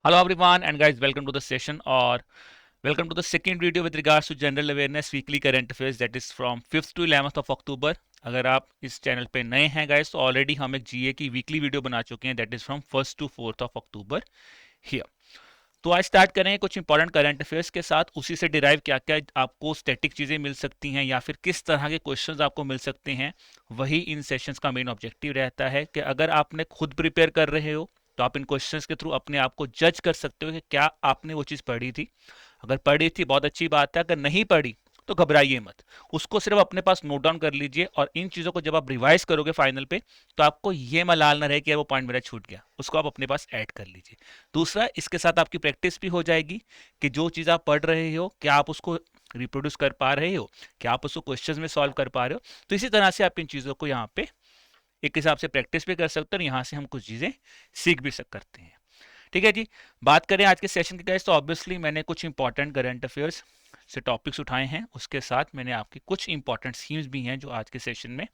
Hello everyone and guys, welcome to the session or welcome to the second video with regards to general awareness weekly current affairs that is from 5th to 11th of October. अगर आप इस channel पे नए हैं guys तो already हम एक जीए की वीकली वीडियो बना चुके हैं that is from 1st to 4th of October here. तो आज स्टार्ट करें कुछ इंपॉर्टेंट करंट अफेयर्स के साथ, उसी से डिराइव क्या क्या आपको स्टैटिक चीज़ें मिल सकती हैं या फिर किस तरह के क्वेश्चंस आपको मिल सकते हैं। वही इन सेशंस का मेन ऑब्जेक्टिव रहता है कि अगर आपने खुद प्रिपेयर कर रहे हो तो आप इन क्वेश्चंस के थ्रू अपने आप को जज कर सकते हो कि क्या आपने वो चीज़ पढ़ी थी। अगर पढ़ी थी बहुत अच्छी बात है, अगर नहीं पढ़ी तो घबराइए मत, उसको सिर्फ अपने पास नोट डाउन कर लीजिए और इन चीज़ों को जब आप रिवाइज करोगे फाइनल पे तो आपको ये मलाल ना रहे कि वो पॉइंट मेरा छूट गया, उसको आप अपने पास ऐड कर लीजिए। दूसरा, इसके साथ आपकी प्रैक्टिस भी हो जाएगी कि जो चीज़ आप पढ़ रहे हो क्या आप उसको रिप्रोड्यूस कर पा रहे हो, क्या आप उसको क्वेश्चंस में सॉल्व कर पा रहे हो। तो इसी तरह से आप इन चीज़ों को यहाँ पे एक हिसाब से प्रैक्टिस भी कर सकते हो और यहाँ से हम कुछ चीज़ें सीख भी सकते हैं। ठीक है जी। बात करें आज के सेशन की गाइस तो ऑब्वियसली मैंने कुछ इंपॉर्टेंट करंट अफेयर्स से टॉपिक्स उठाए हैं, उसके साथ मैंने आपकी कुछ इंपॉर्टेंट थीम्स भी हैं जो आज के सेशन में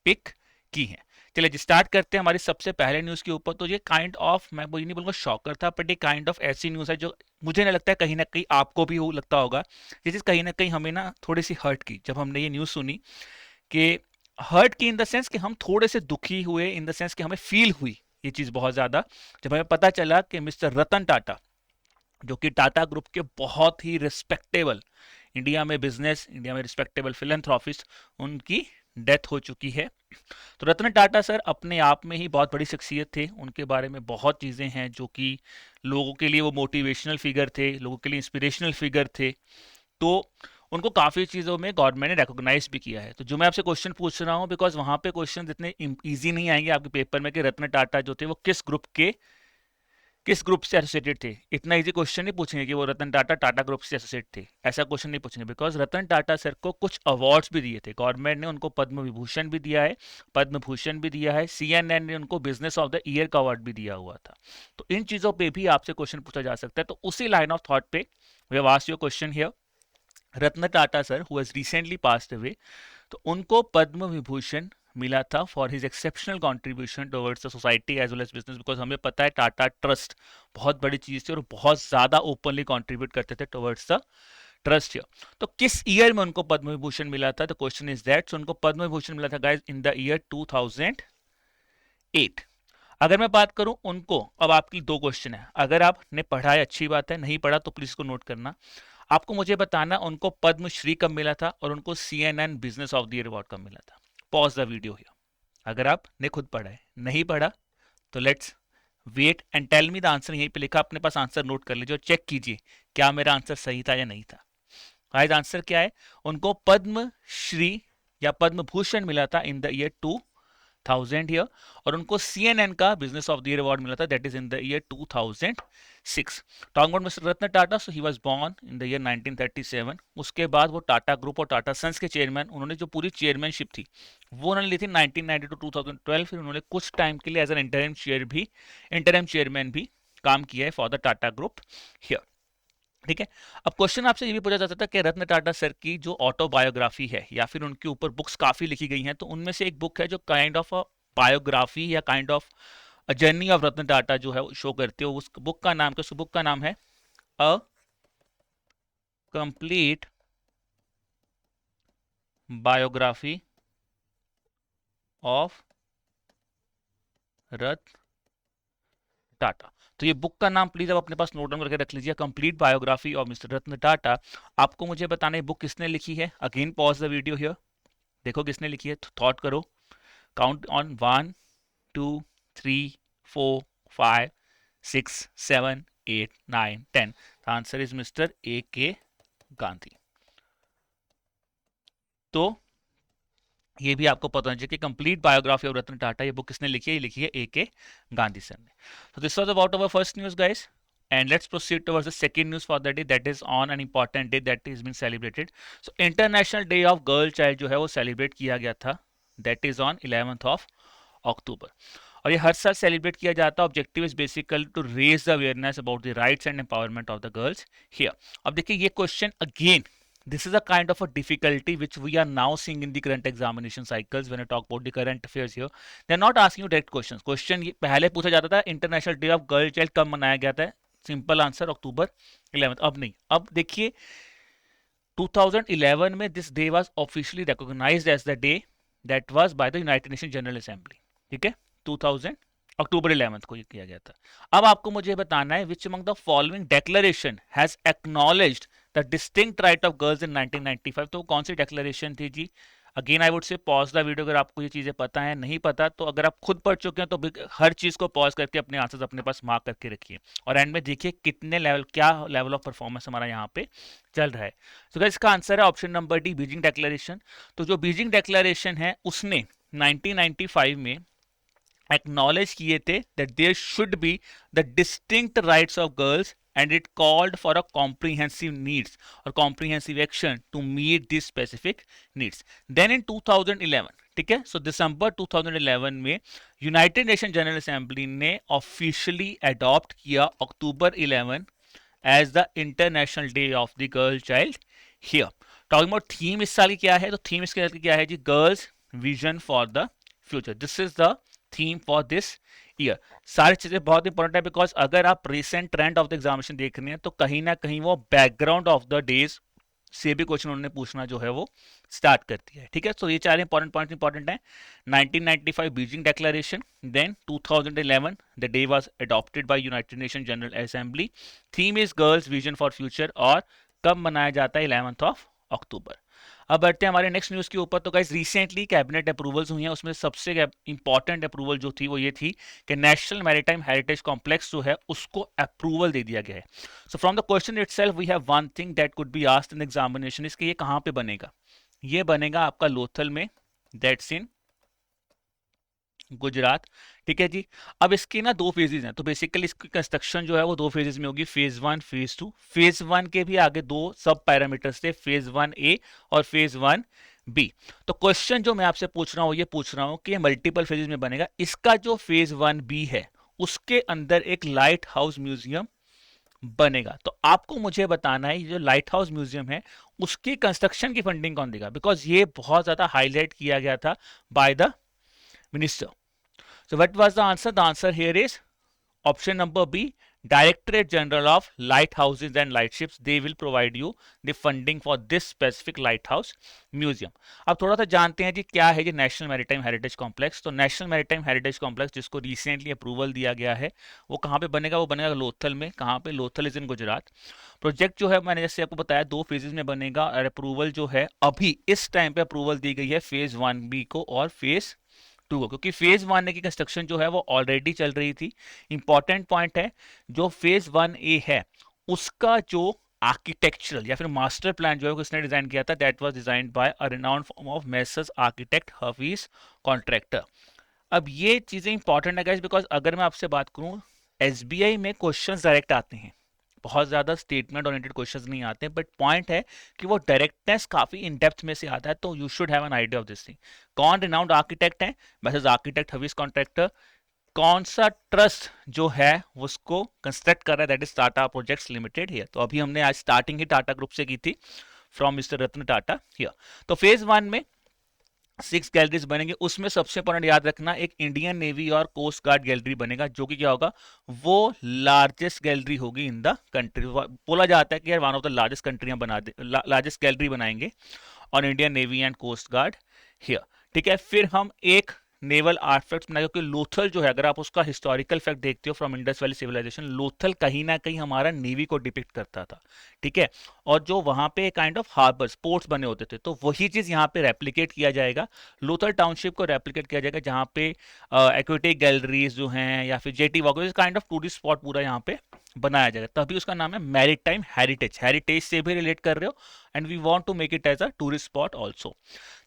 पिक की हैं। चलिए जी स्टार्ट करते हैं हमारी सबसे पहले न्यूज़ के ऊपर। तो ये काइंड ऑफ, मैं वो ये नहीं बोलूँगा शॉकर था, बट ये काइंड ऑफ ऐसी न्यूज़ है जो मुझे नहीं लगता है कहीं ना कहीं आपको भी लगता होगा। ये चीज़ कहीं ना कहीं हमें ना थोड़ी सी हर्ट की जब हमने ये न्यूज़ सुनी, कि हर्ट की इन द सेंस कि हम थोड़े से दुखी हुए, इन द सेंस कि हमें फील हुई ये चीज़ बहुत ज़्यादा जब हमें पता चला कि मिस्टर रतन टाटा, जो कि टाटा ग्रुप के बहुत ही रिस्पेक्टेबल इंडिया में बिजनेस, इंडिया में रिस्पेक्टेबल फिलेंथ्रोपिस्ट, उनकी डेथ हो चुकी है। तो रतन टाटा सर अपने आप में ही बहुत बड़ी शख्सियत थे, उनके बारे में बहुत चीज़ें हैं जो कि लोगों के लिए वो मोटिवेशनल फिगर थे, लोगों के लिए इंस्पिरेशनल फिगर थे। तो उनको काफ़ी चीज़ों में गवर्नमेंट ने रिकॉग्नाइज भी किया है। तो जो मैं आपसे क्वेश्चन पूछ रहा हूँ, बिकॉज वहाँ पे क्वेश्चन इतने ईजी नहीं आएंगे आपके पेपर में कि रत्न टाटा जो थे वो किस ग्रुप से एसोसिएटेड थे। इतना इजी क्वेश्चन नहीं पूछेंगे कि वो रतन टाटा टाटा ग्रुप से एसोसिएट थे, ऐसा क्वेश्चन नहीं पूछेंगे। बिकॉज रतन टाटा सर को कुछ अवार्ड्स भी दिए थे गवर्नमेंट ने, उनको पद्म विभूषण भी दिया है, पद्म भूषण भी दिया है, सीएनएन ने उनको बिजनेस ऑफ द ईयर का अवार्ड भी दिया हुआ था। तो इन चीज़ों पे भी आपसे क्वेश्चन पूछा जा सकता है। तो उसी लाइन ऑफ थॉट पे we have asked your question here. Ratan Tata sir who has recently passed away, तो उनको पद्म विभूषण मिला था for his exceptional contribution towards the society as well as business. Because हमें पता है टाटा ट्रस्ट बहुत बड़ी चीज थी और बहुत ज्यादा ओपनली कंट्रीब्यूट करते थे टुवर्ड्स द ट्रस्ट हियर। तो किस ईयर में उनको पद्म विभूषण मिला था? The question is that. So उनको पद्म विभूषण मिला था गाइस इन द ईयर 2008। अगर मैं बात करूं उनको, अब आपकी दो क्वेश्चन है, अगर आपने पढ़ा है अच्छी बात है, नहीं पढ़ा तो प्लीज को नोट करना। आपको मुझे बताना उनको पद्मश्री कब मिला था और उनको CNN business of the year award कब मिला था। Pause the video here. अगर आपने खुद पढ़ा है, नहीं पढ़ा तो let's wait and tell me the answer. यहीं पे लिखा, अपने पास आंसर नोट कर लीजिए और चेक कीजिए क्या मेरा आंसर सही था या नहीं था। गाइस आंसर क्या है? उनको पद्म श्री या पद्म भूषण मिला था इन द ईयर 2000 ईयर, और उनको सीएनएन का business of the year award मिला था that is in the year 2006। Talking about mister Ratan Tata, so he was born in the year 1937। उसके बाद वो टाटा ग्रुप और टाटा सन्स के चेयरमैन, उन्होंने जो पूरी चेयरमैनशिप थी वो उन्होंने ली थी 1990 टू 2012। फिर उन्होंने कुछ टाइम के लिए एज एन इंटरिम चेयरमैन भी काम किया है for the Tata group here. ठीक है। अब क्वेश्चन आपसे ये भी पूछा जा सकता है कि रत्न टाटा सर की जो ऑटोबायोग्राफी है या फिर उनके ऊपर बुक्स काफी लिखी गई हैं, तो उनमें से एक बुक है जो काइंड ऑफ अ बायोग्राफी या kind of a journey of Ratan Tata जो है वो शो करती है। उस बुक का नाम क्या? उस बुक का नाम है a complete biography of Ratan Tata. तो ये बुक का नाम प्लीज आप अपने पास नोट डाउन करके रख लीजिए, complete biography of mister Ratan Tata. आपको मुझे बताना है बुक किसने लिखी है। Again pause the video here, देखो किसने लिखी है, थॉट करो, count on 1 2 3 4 5 6 7 8 9 10। The answer is mister A के गांधी। तो ये भी आपको पता होना चाहिए कि complete biography of Ratan Tata ये बुक किसने लिखी है? ये लिखी है ए के गांधी सर ने। तो this was about our first news guys, and let's proceed towards the second news for the day, that is on an important day that is been celebrated. So international day of girl child जो है वो celebrate किया गया था, that is on 11th of October। और ये हर साल celebrate किया जाता है। Objective is basically to raise the awareness about the rights and empowerment of the girls here. अब देखिए ये question again, this is a kind of a difficulty which we are now seeing in the current examination cycles when I talk about the current affairs here. They are not asking you direct questions. Question ये पहले पूछा जाता था international day of girl child कब मनाया गया था, simple answer अक्टूबर 11। अब नहीं, अब देखिए 2011 में this day was officially recognised as the day that was by the United Nation General Assembly. ठीक है, 2000 अक्टूबर 11 को ये किया गया था। अब आपको मुझे बताना है which among the following declaration has acknowledged the distinct right of girls in 1995। तो कौन सी डेक्लेरेशन थी जी? Again I would say pause the video अगर आपको ये चीजें पता है, नहीं पता तो अगर आप खुद पढ़ चुके हैं तो हर चीज को पॉज करके अपने आंसर्स अपने पास मार्क करके रखिए और एंड में देखिए कितने लेवल, क्या लेवल ऑफ परफॉर्मेंस हमारा यहाँ पे चल रहा है। तो गाइस इसका आंसर है option number D, Beijing declaration. तो जो बीजिंग डेक्लेरेशन है उसने 1995 में एक्नॉलेज किए थे that there should be the distinct rights of girls and it called for a comprehensive needs or comprehensive action to meet these specific needs. Then in 2011, ठीक है, so दिसंबर 2011 में यूनाइटेड नेशन जनरल असेंबली ने officially adopt किया October 11 as the international day of the girl child here. Talking about theme इस साल की क्या है, तो थीम इसके क्या है जी? Girls vision for the future. This is the theme for this year. सारी चीजें बहुत इंपॉर्टेंट है बिकॉज अगर आप recent trend of the examination देख रहे हैं तो कहीं ना कहीं वो बैकग्राउंड ऑफ द डेज से भी क्वेश्चन उन्होंने पूछना जो है वो स्टार्ट करती है। ठीक है, तो ये चार इंपॉर्टेंट पॉइंट इंपॉर्टेंट है। 1995 Beijing declaration, then 2011 the day was adopted by United Nation General Assembly, theme is girls vision for future, और कब मनाया जाता है? 11 ऑफ अक्टूबर। अब बढ़ते हैं हमारे नेक्स्ट न्यूज के ऊपर। तो गाइस रिसेंटली कैबिनेट अप्रूवल्स हुई हैं, उसमें सबसे इंपॉर्टेंट अप्रूवल जो थी वो ये थी कि नेशनल मैरीटाइम हेरिटेज कॉम्प्लेक्स जो है उसको अप्रूवल दे दिया गया है। So from the question itself we have one thing that could be asked in examination, इसके ये कहाँ पे बनेगा? ये बनेगा आपका लोथल में, दैट्स इन गुजरात। ठीक है जी। अब इसके ना दो फेजेस हैं, तो बेसिकली इसकी कंस्ट्रक्शन जो है वो दो फेजेस में होगी, फेज 1 फेज 2। फेज 1 के भी आगे दो सब पैरामीटर्स थे, फेज 1A और फेज 1B। तो क्वेश्चन जो मैं आपसे पूछ रहा हूँ ये पूछ रहा हूँ कि ये मल्टीपल फेजेस में बनेगा। इसका जो फेज 1B है उसके अंदर एक लाइट हाउस म्यूजियम बनेगा। तो आपको मुझे बताना है ये जो लाइट हाउस म्यूजियम है उसकी कंस्ट्रक्शन की फंडिंग कौन देगा, बिकॉज ये बहुत ज्यादा हाईलाइट किया गया था by the minister. So what was the answer? The answer here is option number B, Directorate General of Lighthouses and Lightships. They will provide you the funding for this specific lighthouse museum. अब थोड़ा सा जानते हैं जी क्या है ये national maritime heritage complex. तो national maritime heritage complex जिसको रिसेंटली अप्रूवल दिया गया है वो कहाँ पे बनेगा? वो बनेगा लोथल में। कहाँ पे? Lothal is in Gujarat. Project जो है मैंने जैसे आपको बताया दो फेजेस में बनेगा और अप्रूवल जो है अभी इस टाइम पे अप्रूवल दी गई है फेज 1B को और फेज 2 को, क्योंकि फेज 1A की कंस्ट्रक्शन जो है वो ऑलरेडी चल रही थी। इंपॉर्टेंट पॉइंट है जो फेज 1A है उसका जो आर्किटेक्चरल या फिर मास्टर प्लान जो है किसने डिजाइन किया था? That was designed by a renowned firm of Messrs architect Hafeez Contractor. अब ये चीजें इंपॉर्टेंट है गाइस बिकॉज अगर मैं आपसे बात करूं एसबीआई में क्वेश्चंस डायरेक्ट आते हैं, बहुत ज्यादा स्टेटमेंट ओरिएंटेड क्वेश्चंस नहीं आते, बट पॉइंट है कि वो डायरेक्टनेस काफी इन डेप्थ में से आता है। तो you should have an idea of this thing. कौन रिनाउंड आर्किटेक्ट है? मैसेज आर्किटेक्ट हवीज कॉन्ट्रैक्टर। कौन सा ट्रस्ट जो है उसको कंस्ट्रक्ट कर रहा है? That is Tata projects limited here. तो अभी हमने आज स्टार्टिंग ही टाटा ग्रुप से की थी from mister Ratan Tata here. तो फेज 1 में 6 गैलरीज बनेंगे, उसमें सबसे इंपॉर्टेंट याद रखना एक इंडियन नेवी और कोस्ट गार्ड गैलरी बनेगा जो कि क्या होगा? वो लार्जेस्ट गैलरी होगी इन द कंट्री। बोला जाता है कि यार वन ऑफ द लार्जेस्ट कंट्रियां बना दे, लार्जेस्ट गैलरी बनाएंगे और Indian Navy and Coast Guard here. ठीक है, फिर हम एक नेवल आर्टिफैक्ट्स बनाएगा क्योंकि लोथल जो है अगर आप उसका हिस्टोरिकल फैक्ट देखते हो from Indus Valley civilisation, Lothal कहीं ना कहीं हमारा नेवी को डिपिक्ट करता था। ठीक है, और जो वहां पे काइंड ऑफ हार्बर स्पोर्ट्स बने होते थे तो वही चीज यहाँ पे रेप्लिकेट किया जाएगा, लोथल टाउनशिप को रेप्लिकेट किया जाएगा जहाँ पे एक्वेटिक गैलरीज जो हैं या फिर jetty walk kind of tourist spot पूरा यहाँ पे बनाया जाएगा। तभी उसका नाम है मैरीटाइम हेरिटेज। हेरिटेज से भी रिलेट कर रहे हो and we want to make it as a tourist spot also.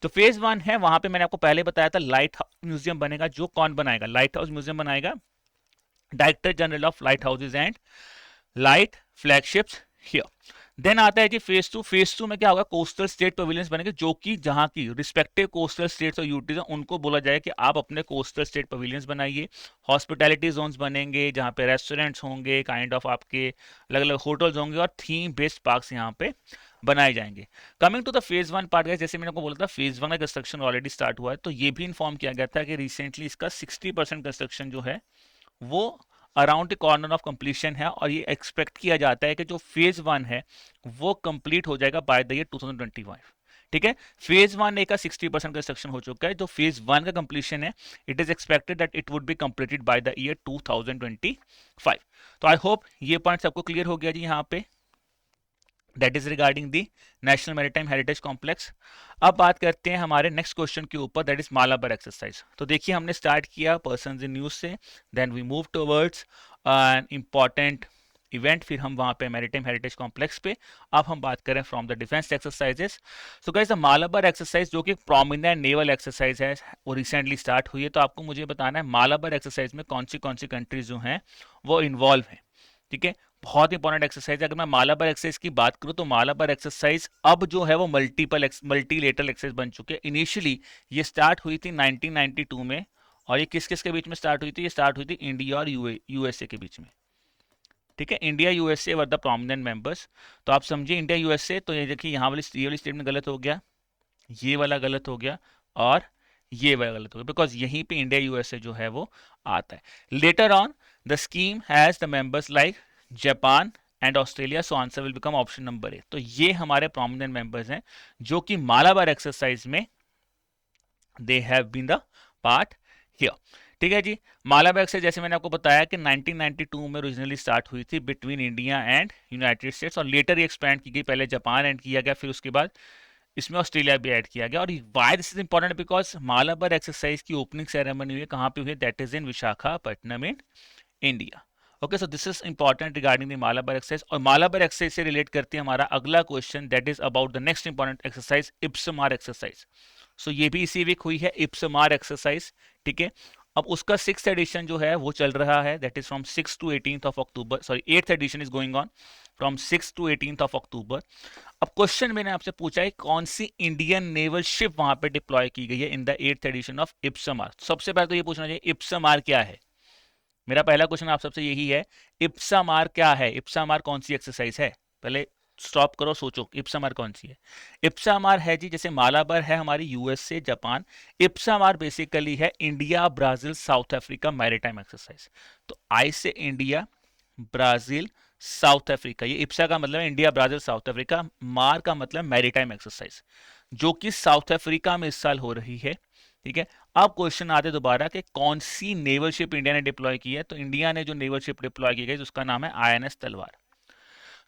जो फेज 1 है वहां पे मैंने आपको पहले बताया था लाइट हाउस म्यूजियम बनेगा। जो कौन बनाएगा? लाइट हाउस म्यूजियम बनाएगा director general of lighthouses and light flagships here. Then आता है जी फेज 2। फेज 2 में क्या होगा? कोस्टल स्टेट पवेलियंस बनेंगे जो कि जहां की रिस्पेक्टिव कोस्टल स्टेट्स और यूटीज हैं उनको बोला जाए कि आप अपने कोस्टल स्टेट पवेलियंस बनाइए। हॉस्पिटैलिटी जोन्स बनेंगे जहां पे रेस्टोरेंट्स होंगे, काइंड ऑफ आपके अलग अलग होटल्स होंगे और थीम बेस्ड पार्क्स यहाँ पे बनाए जाएंगे। Coming to the phase 1 part, जैसे मैंने आपको बोला था फेज 1 का कंस्ट्रक्शन ऑलरेडी स्टार्ट हुआ है, तो ये भी इन्फॉर्म किया गया था कि रिसेंटली इसका 60% कंस्ट्रक्शन जो है वो around the corner of completion है और ये एक्सपेक्ट किया जाता है कि जो फेज 1 है वो कंप्लीट हो जाएगा बाय द ईयर 2025। ठीक है, फेज 1 का 60% कंस्ट्रक्शन हो चुका है, जो फेज 1 का कंप्लीशन है it is expected that it would be completed by the year 2025। तो आई होप ये पॉइंट सबको क्लियर हो गया जी यहाँ पे, that is regarding the national maritime heritage complex. अब बात करते हैं हमारे नेक्स्ट क्वेश्चन के ऊपर, दैट इज मालाबार एक्सरसाइज। तो देखिए हमने स्टार्ट किया पर्सन्स इन न्यूज से, then we move towards an important event, फिर हम वहां पे मैरीटाइम हेरिटेज कॉम्प्लेक्स पे। अब हम बात करें from the defence exercises. So guys the Malabar exercise जो कि प्रोमिनेंट नेवल एक्सरसाइज है वो रिसेंटली स्टार्ट हुई है। तो आपको मुझे बताना है मालाबार एक्सरसाइज में कौन सी कंट्रीज जो हैं वो इन्वॉल्व हैं। ठीक है, बहुत इंपॉर्टेंट एक्सरसाइज है। अगर मैं मालाबार एक्सरसाइज की बात करूं तो मालाबार एक्सरसाइज अब जो है वो मल्टीलेटरल एक्सरसाइज बन चुके हैं। इनिशियली ये स्टार्ट हुई थी 1992 में, और ये किस किस के बीच में स्टार्ट हुई थी? ये स्टार्ट हुई थी इंडिया और यूएसए के बीच में। ठीक है, India USA were the prominent members. तो आप समझिए इंडिया यूएसए, तो ये देखिए यहाँ ये वाली स्टेटमेंट गलत हो गया, ये वाला गलत हो गया और ये वाला गलत हो गया, बिकॉज यहीं पे इंडिया यूएसए जो है वो आता है। Later on the scheme has the members like Japan and Australia, so answer will become option number A. तो ये हमारे प्रोमिनेंट मेंबर्स हैं जो कि मालाबार एक्सरसाइज में they have been the part here. ठीक है जी, मालाबार एक्सरसाइज जैसे मैंने आपको बताया कि 1992 में ओरिजिनली स्टार्ट हुई थी between India and United states, और लेटर ये एक्सपैंड की गई, पहले जापान एंड किया गया, फिर उसके बाद इसमें ऑस्ट्रेलिया भी ऐड किया गया। और why this is important? Because Malabar exercise की ओपनिंग सेरेमनी हुई है कहाँ पे हुई है? That is in Visakhapatnam in India. Okay, so this is important regarding the Malabar exercise. और मालाबार एक्सरसाइज से रिलेट करते हैं हमारा अगला question, that is about the next important exercise, इप्समार एक्सरसाइज। सो ये भी इसी वीक हुई है इप्समार एक्सरसाइज। ठीक है, अब उसका 6th एडिशन जो है वो चल रहा है, that is from 6 to 18 of October, sorry 8th edition is going on from 6 to 18 of October. अब क्वेश्चन मैंने आपसे पूछा है कौन सी इंडियन नेवल शिप वहां पे डिप्लॉय की गई है in the 8th edition of इप्समार। सबसे पहले तो ये पूछना चाहिए इप्समार क्या है। मेरा पहला क्वेश्चन आप सबसे यही है, इप्सामार क्या है? इप्सामार कौन सी एक्सरसाइज है? पहले स्टॉप करो, सोचो इप्सामार कौन सी है। इप्सामार है जी, जैसे मालाबार है हमारी यूएसए जापान, इप्सामार बेसिकली है India Brazil south Africa maritime exercise. तो आई से इंडिया ब्राजील साउथ अफ्रीका, ये इप्सा का मतलब है इंडिया ब्राजील साउथ अफ्रीका, मार का मतलब मैरीटाइम एक्सरसाइज, जो कि साउथ अफ्रीका में इस साल हो रही है। ठीक है, अब क्वेश्चन आते दोबारा कि कौन सी नेवल शिप इंडिया ने डिप्लॉय की है। तो इंडिया ने जो नेवल शिप डिप्लॉय की गई उसका नाम है INS Talwar.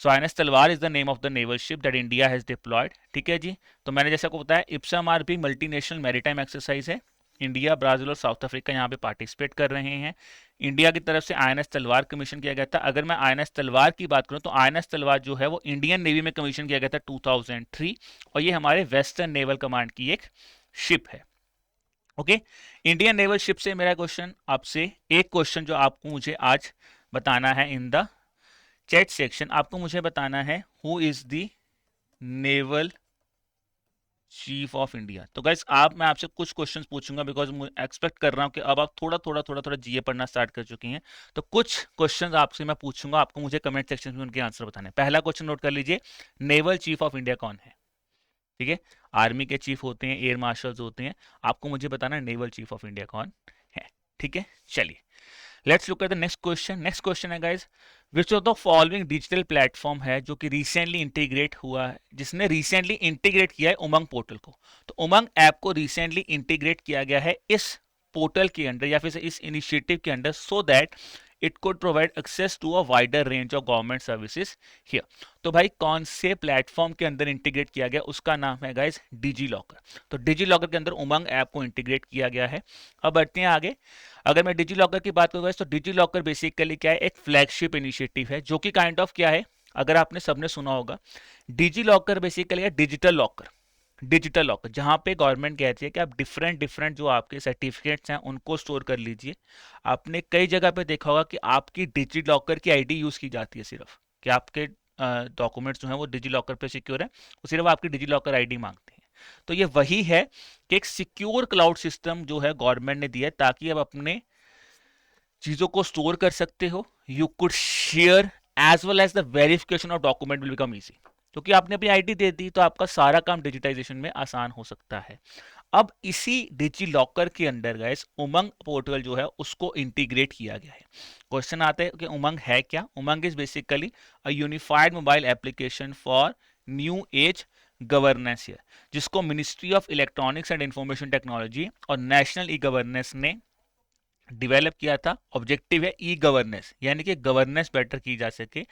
So INS Talwar is the name of the naval ship that India has deployed. ठीक है जी, तो मैंने जैसा को बताया इप्सामार भी मल्टीनेशनल मैरीटाइम एक्सरसाइज है, इंडिया ब्राजील और साउथ अफ्रीका यहाँ पे पार्टिसिपेट कर रहे हैं। इंडिया की तरफ से आईएनएस तलवार कमीशन किया गया था। अगर मैं आईएनएस तलवार की बात करूं तो आईएनएस तलवार जो है वो इंडियन नेवी में कमीशन किया गया था 2003, और ये हमारे वेस्टर्न नेवल कमांड की एक शिप है। ओके, इंडियन नेवल शिप से मेरा क्वेश्चन आपसे, एक क्वेश्चन जो आपको मुझे आज बताना है इन द चैट सेक्शन, आपको मुझे बताना है who is the naval chief of India. तो गाइस मैं आपसे कुछ क्वेश्चंस पूछूंगा, बिकॉज मैं एक्सपेक्ट कर रहा हूं कि अब आप थोड़ा जीए पढ़ना स्टार्ट कर चुकी हैं। तो कुछ क्वेश्चंस आपसे मैं पूछूंगा, आपको मुझे कमेंट सेक्शन में उनके आंसर बताने। पहला क्वेश्चन नोट कर लीजिए, नेवल चीफ ऑफ इंडिया कौन है? ठीक है, आर्मी के चीफ होते हैं, एयर मार्शल्स होते हैं, आपको मुझे बताना है नेवल चीफ ऑफ इंडिया कौन है। ठीक है, चलिए let's look at the next question. Next question है guys, which of the following digital platform है जो कि रिसेंटली इंटीग्रेट हुआ है, जिसने रिसेंटली इंटीग्रेट किया है उमंग पोर्टल को। तो उमंग ऐप को रिसेंटली इंटीग्रेट किया गया है इस पोर्टल के अंडर या फिर इस इनिशिएटिव के under, so that it could provide access to a wider range of government services here. तो भाई कौन से प्लेटफॉर्म के अंदर इंटीग्रेट किया गया, उसका नाम है गाइस डिजी लॉकर। तो डिजी लॉकर के अंदर उमंग ऐप को इंटीग्रेट किया गया है। अब बढ़ते हैं आगे। अगर मैं डिजी लॉकर की बात करूँ तो डिजी लॉकर बेसिकली क्या है, एक फ्लैगशिप इनिशिएटिव है जो कि काइंड ऑफ क्या है, अगर आपने सबने सुना होगा, डिजी लॉकर बेसिकली है डिजिटल लॉकर। डिजिटल लॉकर जहां पे गवर्नमेंट कहती है कि आप डिफरेंट जो आपके सर्टिफिकेट्स हैं उनको स्टोर कर लीजिए। आपने कई जगह पे देखा होगा कि आपकी डिजी लॉकर की आईडी यूज की जाती है, सिर्फ कि आपके डॉक्यूमेंट्स जो हैं वो डिजी लॉकर पे सिक्योर है, वो सिर्फ आपकी डिजी लॉकर आईडी मांगते हैं। तो ये वही है कि एक सिक्योर क्लाउड सिस्टम जो है गवर्नमेंट ने दिया है, ताकि आप अपने चीजों को स्टोर कर सकते हो, you could share as well as the verification of document will become easy. क्योंकि आपने अपनी आईडी दे दी तो आपका सारा काम डिजिटाइजेशन में आसान हो सकता है। अब इसी डिजी लॉकर के अंदर गाइस उमंग पोर्टल जो है उसको इंटीग्रेट किया गया है। क्वेश्चन आता है कि उमंग है क्या? Umang is basically a unified mobile application for new age governance है, जिसको ministry of electronics and information technology और नेशनल ई गवर्नेंस ने डिवेलप किया था। ऑब्जेक्टिव है ई गवर्नेंस, यानी कि गवर्नेंस बेटर की जा सके।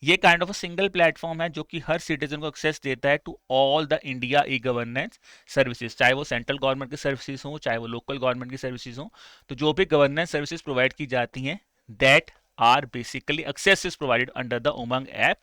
ये kind of a single platform है जो कि हर सिटीजन को एक्सेस देता है to all the India e governance services, चाहे वो सेंट्रल गवर्नमेंट की सर्विसेज हो, चाहे वो लोकल गवर्नमेंट की सर्विसेज हो। तो जो भी गवर्नेंस सर्विसेज प्रोवाइड की जाती हैं that are basically access is provided under the UMANG app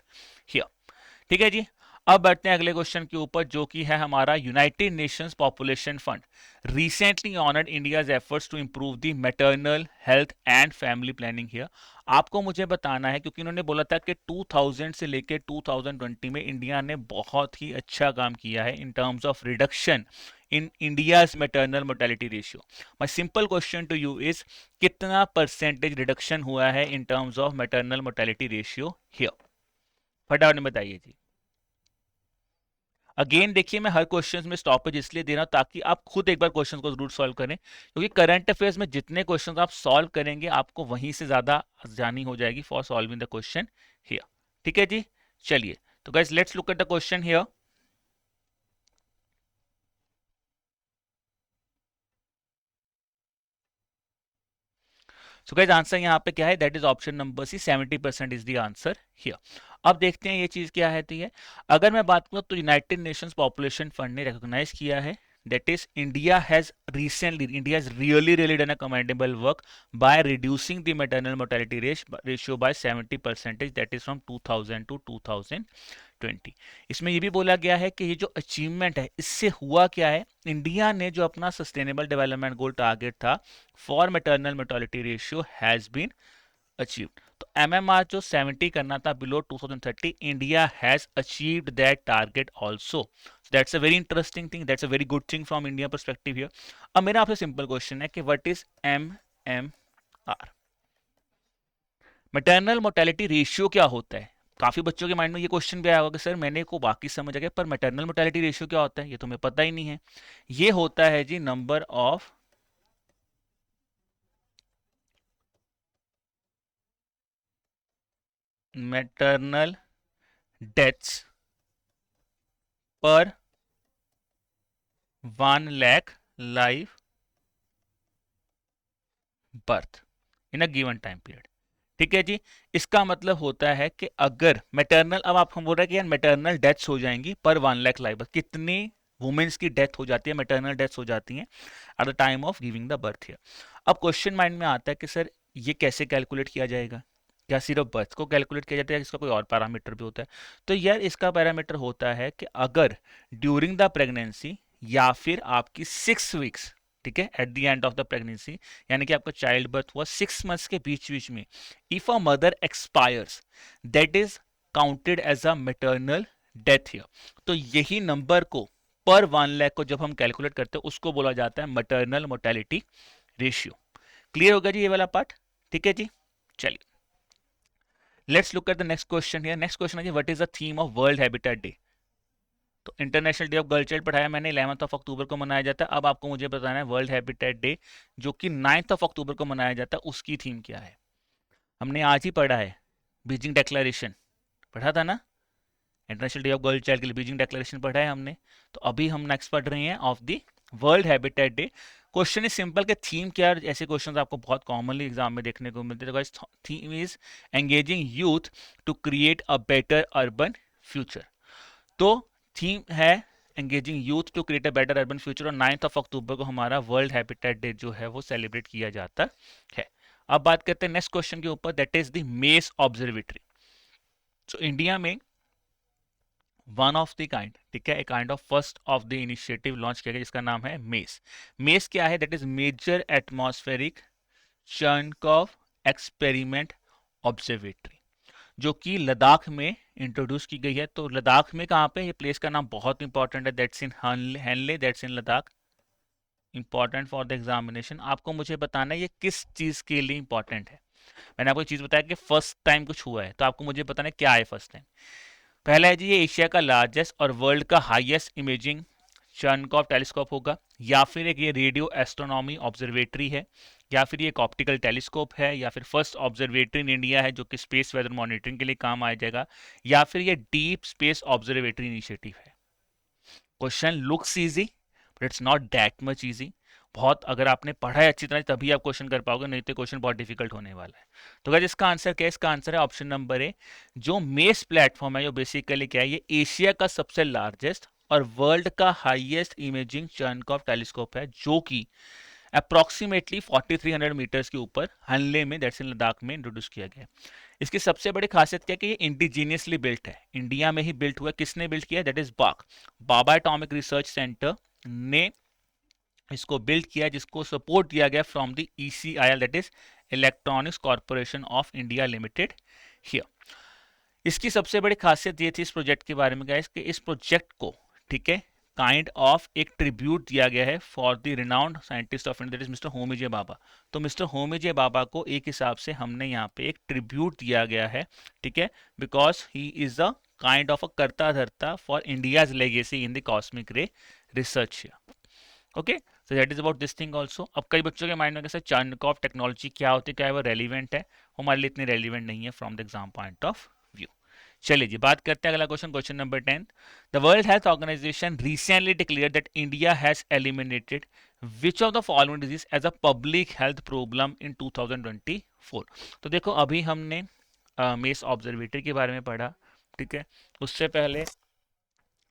here. ठीक है जी। अब बढ़ते हैं अगले क्वेश्चन के ऊपर जो कि है हमारा United Nations Population Fund recently honoured India's efforts to improve the maternal health and family planning here. आपको मुझे बताना है क्योंकि उन्होंने बोला था कि 2000 से लेकर 2020 में इंडिया ने बहुत ही अच्छा काम किया है in terms of reduction in India's maternal mortality ratio. My simple question to you is कितना परसेंटेज रिडक्शन हुआ है in terms of maternal mortality ratio here? फटाफट में बताइए जी। अगेन देखिए मैं हर क्वेश्चन में स्टॉपेज इसलिए दे रहा हूं ताकि आप खुद एक बार क्वेश्चन को जरूर सॉल्व करें, क्योंकि करंट अफेयर्स में जितने क्वेश्चन आप सॉल्व करेंगे आपको वहीं से ज्यादा जानी हो जाएगी for solving the question here. ठीक है जी, चलिए तो guys let's look at the question here. So guys answer यहाँ पे क्या है? That is option number C, 70% is the answer here. अब देखते हैं ये चीज क्या है। तो ये अगर मैं बात करूं तो यूनाइटेड नेशंस पॉपुलेशन फंड ने रिकॉग्नाइज किया है that is India has really done a commendable work by reducing the maternal mortality ratio by 70%, that is from 2000 to 2020। इसमें ये भी बोला गया है कि ये जो अचीवमेंट है इससे हुआ क्या है, इंडिया ने जो अपना सस्टेनेबल डेवलपमेंट गोल टारगेट था for maternal mortality ratio has been achieved. तो एमएमआर जो 70 करना था below 2030, India has achieved that target also. That's a very interesting thing, that's a very good thing from India perspective here. अब मेरा आपसे simple question है कि what is MMR? Maternal mortality ratio क्या होता है? काफी बच्चों के माइंड में ये क्वेश्चन भी आया होगा कि सर मैंने को बाकी समझ आ गया पर मैटरनल मोर्टेलिटी रेशियो क्या होता है, ये तो हमें पता ही नहीं है। ये होता है जी number of maternal deaths per 1 lakh live birth in a given time period. ठीक है जी। इसका मतलब होता है कि अगर मैटरनल, अब आप हम बोल रहे हैं कि यार मैटरनल डेथ्स हो जाएंगी पर 1 लाख लाइव बर्थ, कितनी वुमेन्स की डेथ हो जाती है, मैटरनल डेथ्स हो जाती हैं eight the time of giving the birth here. अब क्वेश्चन माइंड में आता है कि सर ये कैसे कैलकुलेट किया जाएगा? क्या सिर्फ बर्थ को कैलकुलेट किया जाता है, इसका कोई और पैरामीटर भी होता है? तो यार इसका पैरामीटर होता है कि अगर ड्यूरिंग द प्रेगनेंसी या फिर आपकी 6 वीक्स, ठीक है, at the end of the pregnancy, यानी कि आपका चाइल्ड बर्थ हुआ 6 मंथ्स के बीच बीच में, if a mother expires that is counted as a maternal death here. तो यही नंबर को पर 1 लाख को जब हम कैलकुलेट करते हैं उसको बोला जाता है मैटरनल मोर्टेलिटी रेशियो। क्लियर होगा जी ये वाला पार्ट? ठीक है जी, चलिए let's look at the next question here. Next question है what is the theme of world habitat day? तो international day of girl child पढ़ाया मैंने, 11 अक्टूबर को मनाया जाता है। अब आपको मुझे बताना है वर्ल्ड हैबिटेट डे जो कि 9 अक्टूबर को मनाया जाता है उसकी थीम क्या है? हमने आज ही पढ़ा है बीजिंग डेक्लेरेशन, पढ़ा था ना, international day of girl child के लिए बीजिंग डेक्लेरेशन पढ़ा है हमने। तो अभी हम नेक्स्ट पढ़ रहे हैं of the world habitat day. Question is simple के थीम क्या है? ऐसे क्वेश्चन आपको बहुत कॉमनली एग्जाम में देखने को मिलते हैं। Theme is engaging youth to create a better urban future. तो थीम है engaging youth to create a better urban future, और 9 अक्टूबर को हमारा वर्ल्ड हैबिटेट डे जो है वो सेलिब्रेट किया जाता है। अब बात करते हैं नेक्स्ट क्वेश्चन के ऊपर, that is the MACE observatory. So India में वन ऑफ द काइंड, ठीक है, एक kind of first of the initiative launch किया गया जिसका नाम है मेस। मेस क्या है? That is major atmospheric Cherenkov of experiment observatory, जो कि लद्दाख में इंट्रोड्यूस की गई है। तो लद्दाख में कहाँ पे? ये प्लेस का नाम बहुत इंपॉर्टेंट है, that's in Hanle, that's in Ladakh. Important for the examination. आपको मुझे बताना है ये किस चीज के लिए इंपॉर्टेंट है। मैंने आपको चीज बताया कि फर्स्ट टाइम कुछ हुआ है, तो आपको मुझे बताना है क्या है फर्स्ट टाइम। पहला है जी ये एशिया का लार्जेस्ट और वर्ल्ड का हाईएस्ट इमेजिंग चर्नकॉफ टेलीस्कोप होगा, या फिर एक ये रेडियो एस्ट्रोनॉमी ऑब्जर्वेटरी है, या फिर ये एक ऑप्टिकल टेलीस्कोप है, या फिर फर्स्ट ऑब्जर्वेटरी इन इंडिया है जो कि स्पेस वेदर मॉनिटरिंग के लिए काम आ जाएगा, या फिर ये डीप स्पेस ऑब्जर्वेटरी इनिशिएटिव है। Question looks easy but it's not that much easy. बहुत अगर आपने पढ़ा है अच्छी तरह तभी आप क्वेश्चन कर पाओगे, नहीं तो क्वेश्चन बहुत डिफिकल्ट होने वाला है। तो गाइस इसका आंसर क्या है? इसका आंसर है ऑप्शन नंबर ए। जो मेस प्लेटफॉर्म है जो बेसिकली क्या है, ये एशिया का सबसे लार्जेस्ट और वर्ल्ड का हाईएस्ट इमेजिंग चर्नकॉफ टेलीस्कोप है, जो कि अप्रोक्सीमेटली 4300 मीटर्स के ऊपर हनले में, दैट्स इन लद्दाख में इंट्रोड्यूस किया गया है। इसकी सबसे बड़ी खासियत क्या है कि ये इंडिजीनियसली बिल्ट है, इंडिया में ही बिल्ट हुआ है। किसने बिल्ट किया है? That is Baba atomic research centre ने इसको बिल्ड किया, जिसको सपोर्ट दिया गया from the ECIL, that is electronics corporation of India limited here. इसकी सबसे बड़ी खासियत ये थी इस प्रोजेक्ट के बारे में गाइस कि इस प्रोजेक्ट को, ठीक है, काइंड ऑफ एक ट्रिब्यूट दिया गया है for the renowned scientist of India, that is mister Homi J Bhabha. तो मिस्टर होमी जे बाबा को एक हिसाब से हमने यहाँ पे एक ट्रिब्यूट दिया गया है, ठीक है, because he is a kind of अ करता धरता for India's legacy in the cosmic रे research. Okay, so that is about this thing also. अब कई बच्चों के माइंड में कैसे चर्नकॉफ टेक्नोलॉजी क्या होती है, क्या है वो रेलिवेंट है? हमारे लिए इतनी रेलिवेंट नहीं है from the exam point of view. चलिए जी, बात करते हैं अगला question, question number 10। The World Health Organisation recently declared that India has eliminated which of the following disease as a public health problem in 2024। तो देखो अभी हमने मेस ऑब्जर्वेटरी के बारे में पढ़ा, ठीक है, उससे पहले